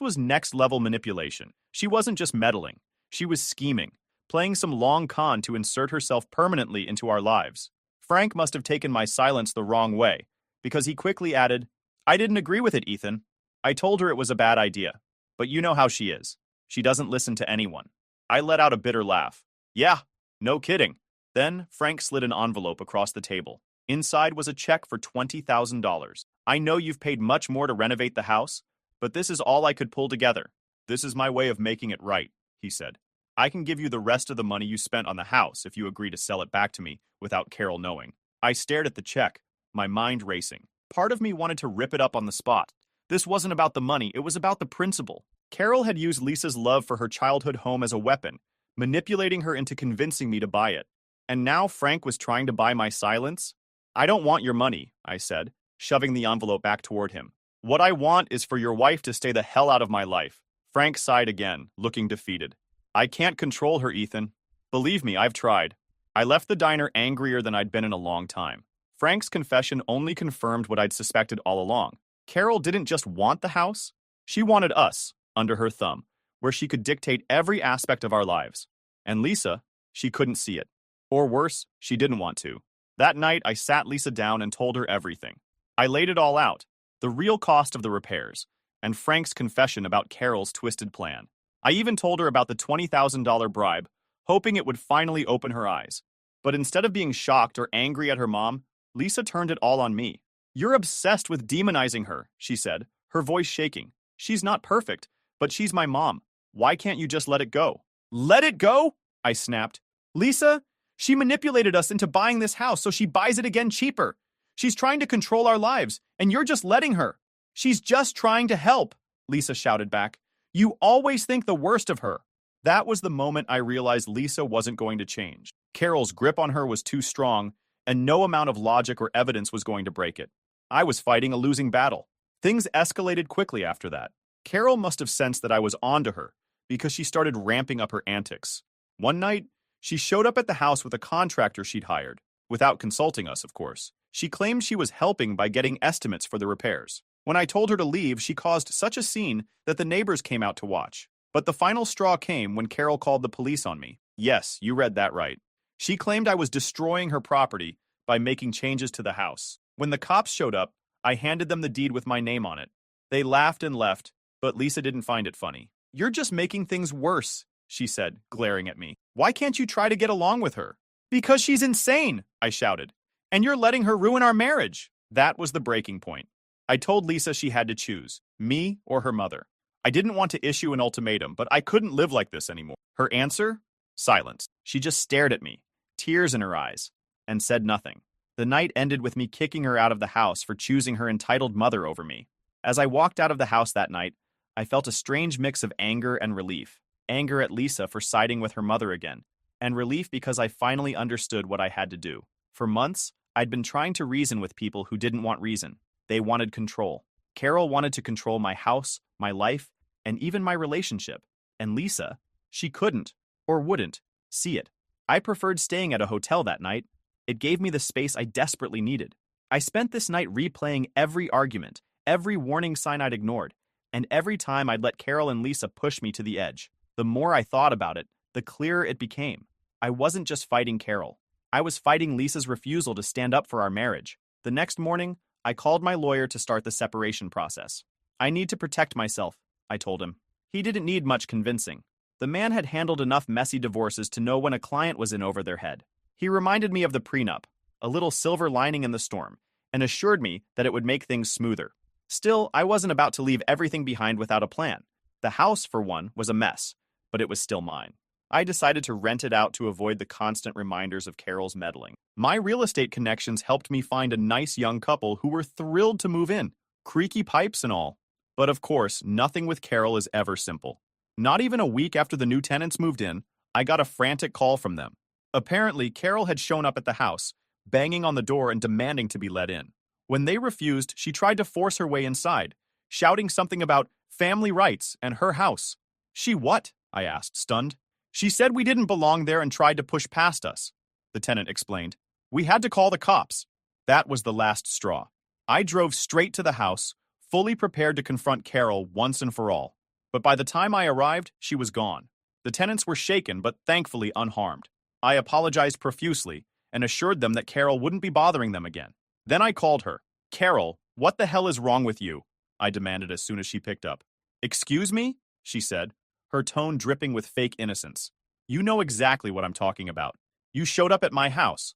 was next-level manipulation. She wasn't just meddling. She was scheming, playing some long con to insert herself permanently into our lives. Frank must have taken my silence the wrong way, because he quickly added, I didn't agree with it, Ethan. I told her it was a bad idea. But you know how she is. She doesn't listen to anyone. I let out a bitter laugh. Yeah, no kidding. Then Frank slid an envelope across the table. Inside was a check for $20,000. I know you've paid much more to renovate the house, but this is all I could pull together. This is my way of making it right, he said. I can give you the rest of the money you spent on the house if you agree to sell it back to me without Carol knowing. I stared at the check, my mind racing. Part of me wanted to rip it up on the spot. This wasn't about the money, it was about the principle. Carol had used Lisa's love for her childhood home as a weapon, manipulating her into convincing me to buy it. And now Frank was trying to buy my silence? I don't want your money, I said, shoving the envelope back toward him. What I want is for your wife to stay the hell out of my life. Frank sighed again, looking defeated. I can't control her, Ethan. Believe me, I've tried. I left the diner angrier than I'd been in a long time. Frank's confession only confirmed what I'd suspected all along. Carol didn't just want the house. She wanted us, under her thumb, where she could dictate every aspect of our lives. And Lisa, she couldn't see it. Or worse, she didn't want to. That night, I sat Lisa down and told her everything. I laid it all out, the real cost of the repairs, and Frank's confession about Carol's twisted plan. I even told her about the $20,000 bribe, hoping it would finally open her eyes. But instead of being shocked or angry at her mom, Lisa turned it all on me. You're obsessed with demonizing her, she said, her voice shaking. She's not perfect, but she's my mom. Why can't you just let it go? Let it go? I snapped. Lisa, she manipulated us into buying this house so she buys it again cheaper. She's trying to control our lives, and you're just letting her. She's just trying to help, Lisa shouted back. You always think the worst of her. That was the moment I realized Lisa wasn't going to change. Carol's grip on her was too strong, and no amount of logic or evidence was going to break it. I was fighting a losing battle. Things escalated quickly after that. Carol must have sensed that I was onto her, because she started ramping up her antics. One night, she showed up at the house with a contractor she'd hired, without consulting us, of course. She claimed she was helping by getting estimates for the repairs. When I told her to leave, she caused such a scene that the neighbors came out to watch. But the final straw came when Carol called the police on me. Yes, you read that right. She claimed I was destroying her property by making changes to the house. When the cops showed up, I handed them the deed with my name on it. They laughed and left, but Lisa didn't find it funny. "You're just making things worse," she said, glaring at me. "Why can't you try to get along with her?" "Because she's insane," I shouted. "And you're letting her ruin our marriage." That was the breaking point. I told Lisa she had to choose, me or her mother. I didn't want to issue an ultimatum, but I couldn't live like this anymore. Her answer? Silence. She just stared at me, tears in her eyes, and said nothing. The night ended with me kicking her out of the house for choosing her entitled mother over me. As I walked out of the house that night, I felt a strange mix of anger and relief. Anger at Lisa for siding with her mother again, and relief because I finally understood what I had to do. For months, I'd been trying to reason with people who didn't want reason. They wanted control. Carol wanted to control my house, my life, and even my relationship. And Lisa, she couldn't, or wouldn't, see it. I preferred staying at a hotel that night. It gave me the space I desperately needed. I spent this night replaying every argument, every warning sign I'd ignored, and every time I'd let Carol and Lisa push me to the edge. The more I thought about it, the clearer it became. I wasn't just fighting Carol. I was fighting Lisa's refusal to stand up for our marriage. The next morning, I called my lawyer to start the separation process. "I need to protect myself," I told him. He didn't need much convincing. The man had handled enough messy divorces to know when a client was in over their head. He reminded me of the prenup, a little silver lining in the storm, and assured me that it would make things smoother. Still, I wasn't about to leave everything behind without a plan. The house, for one, was a mess, but it was still mine. I decided to rent it out to avoid the constant reminders of Carol's meddling. My real estate connections helped me find a nice young couple who were thrilled to move in, creaky pipes and all. But of course, nothing with Carol is ever simple. Not even a week after the new tenants moved in, I got a frantic call from them. Apparently, Carol had shown up at the house, banging on the door and demanding to be let in. When they refused, she tried to force her way inside, shouting something about family rights and her house. "She what?" I asked, stunned. "She said we didn't belong there and tried to push past us," the tenant explained. "We had to call the cops." That was the last straw. I drove straight to the house, fully prepared to confront Carol once and for all. But by the time I arrived, she was gone. The tenants were shaken, but thankfully unharmed. I apologized profusely and assured them that Carol wouldn't be bothering them again. Then I called her. "Carol, what the hell is wrong with you?" I demanded as soon as she picked up. "Excuse me?" she said, her tone dripping with fake innocence. "You know exactly what I'm talking about. You showed up at my house,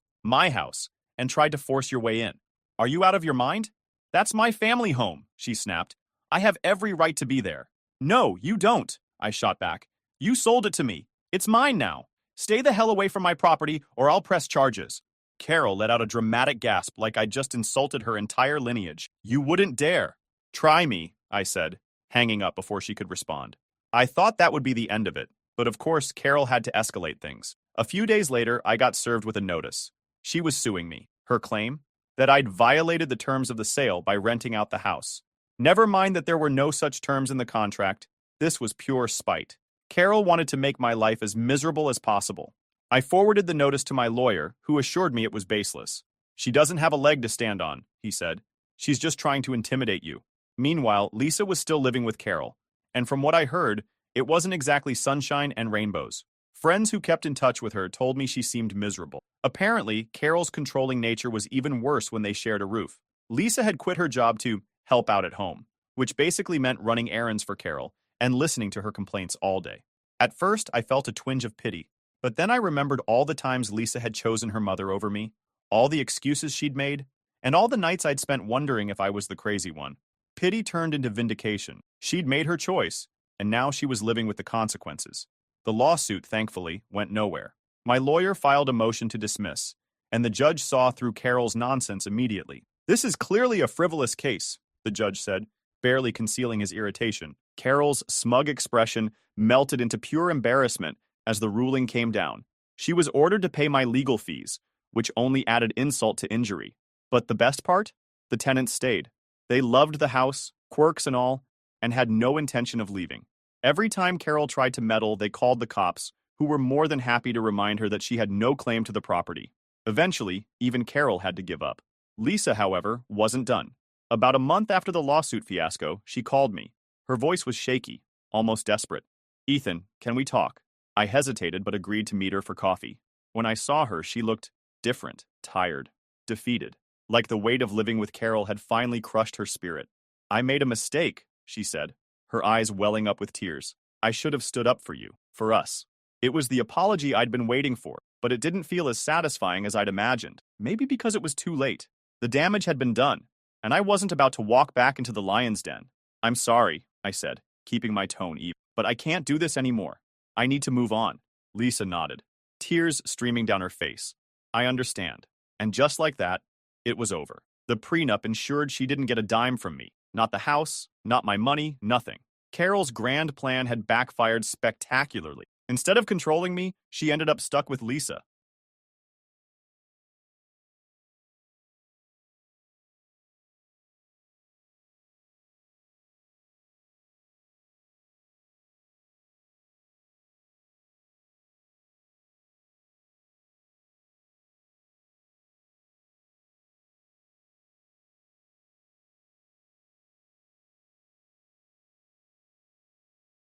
and tried to force your way in. Are you out of your mind? That's my family home," she snapped. "I have every right to be there." "No, you don't," I shot back. "You sold it to me. It's mine now. Stay the hell away from my property or I'll press charges." Carol let out a dramatic gasp like I'd just insulted her entire lineage. "You wouldn't dare." "Try me," I said, hanging up before she could respond. I thought that would be the end of it, but of course Carol had to escalate things. A few days later, I got served with a notice. She was suing me. Her claim? That I'd violated the terms of the sale by renting out the house. Never mind that there were no such terms in the contract. This was pure spite. Carol wanted to make my life as miserable as possible. I forwarded the notice to my lawyer, who assured me it was baseless. "She doesn't have a leg to stand on," he said. "She's just trying to intimidate you." Meanwhile, Lisa was still living with Carol. And from what I heard, it wasn't exactly sunshine and rainbows. Friends who kept in touch with her told me she seemed miserable. Apparently, Carol's controlling nature was even worse when they shared a roof. Lisa had quit her job to help out at home, which basically meant running errands for Carol and listening to her complaints all day. At first, I felt a twinge of pity, but then I remembered all the times Lisa had chosen her mother over me, all the excuses she'd made, and all the nights I'd spent wondering if I was the crazy one. Pity turned into vindication. She'd made her choice, and now she was living with the consequences. The lawsuit, thankfully, went nowhere. My lawyer filed a motion to dismiss, and the judge saw through Carol's nonsense immediately. "This is clearly a frivolous case," the judge said, barely concealing his irritation. Carol's smug expression melted into pure embarrassment as the ruling came down. She was ordered to pay my legal fees, which only added insult to injury. But the best part? The tenants stayed. They loved the house, quirks and all, and had no intention of leaving. Every time Carol tried to meddle, they called the cops, who were more than happy to remind her that she had no claim to the property. Eventually, even Carol had to give up. Lisa, however, wasn't done. About a month after the lawsuit fiasco, she called me. Her voice was shaky, almost desperate. "Ethan, can we talk?" I hesitated but agreed to meet her for coffee. When I saw her, she looked different, tired, defeated, like the weight of living with Carol had finally crushed her spirit. "I made a mistake," she said, her eyes welling up with tears. "I should have stood up for you, for us." It was the apology I'd been waiting for, but it didn't feel as satisfying as I'd imagined. Maybe because it was too late. The damage had been done, and I wasn't about to walk back into the lion's den. "I'm sorry," I said, keeping my tone even, "but I can't do this anymore. I need to move on." Lisa nodded, tears streaming down her face. "I understand." And just like that, it was over. The prenup ensured she didn't get a dime from me. Not the house, not my money, nothing. Carol's grand plan had backfired spectacularly. Instead of controlling me, she ended up stuck with Lisa.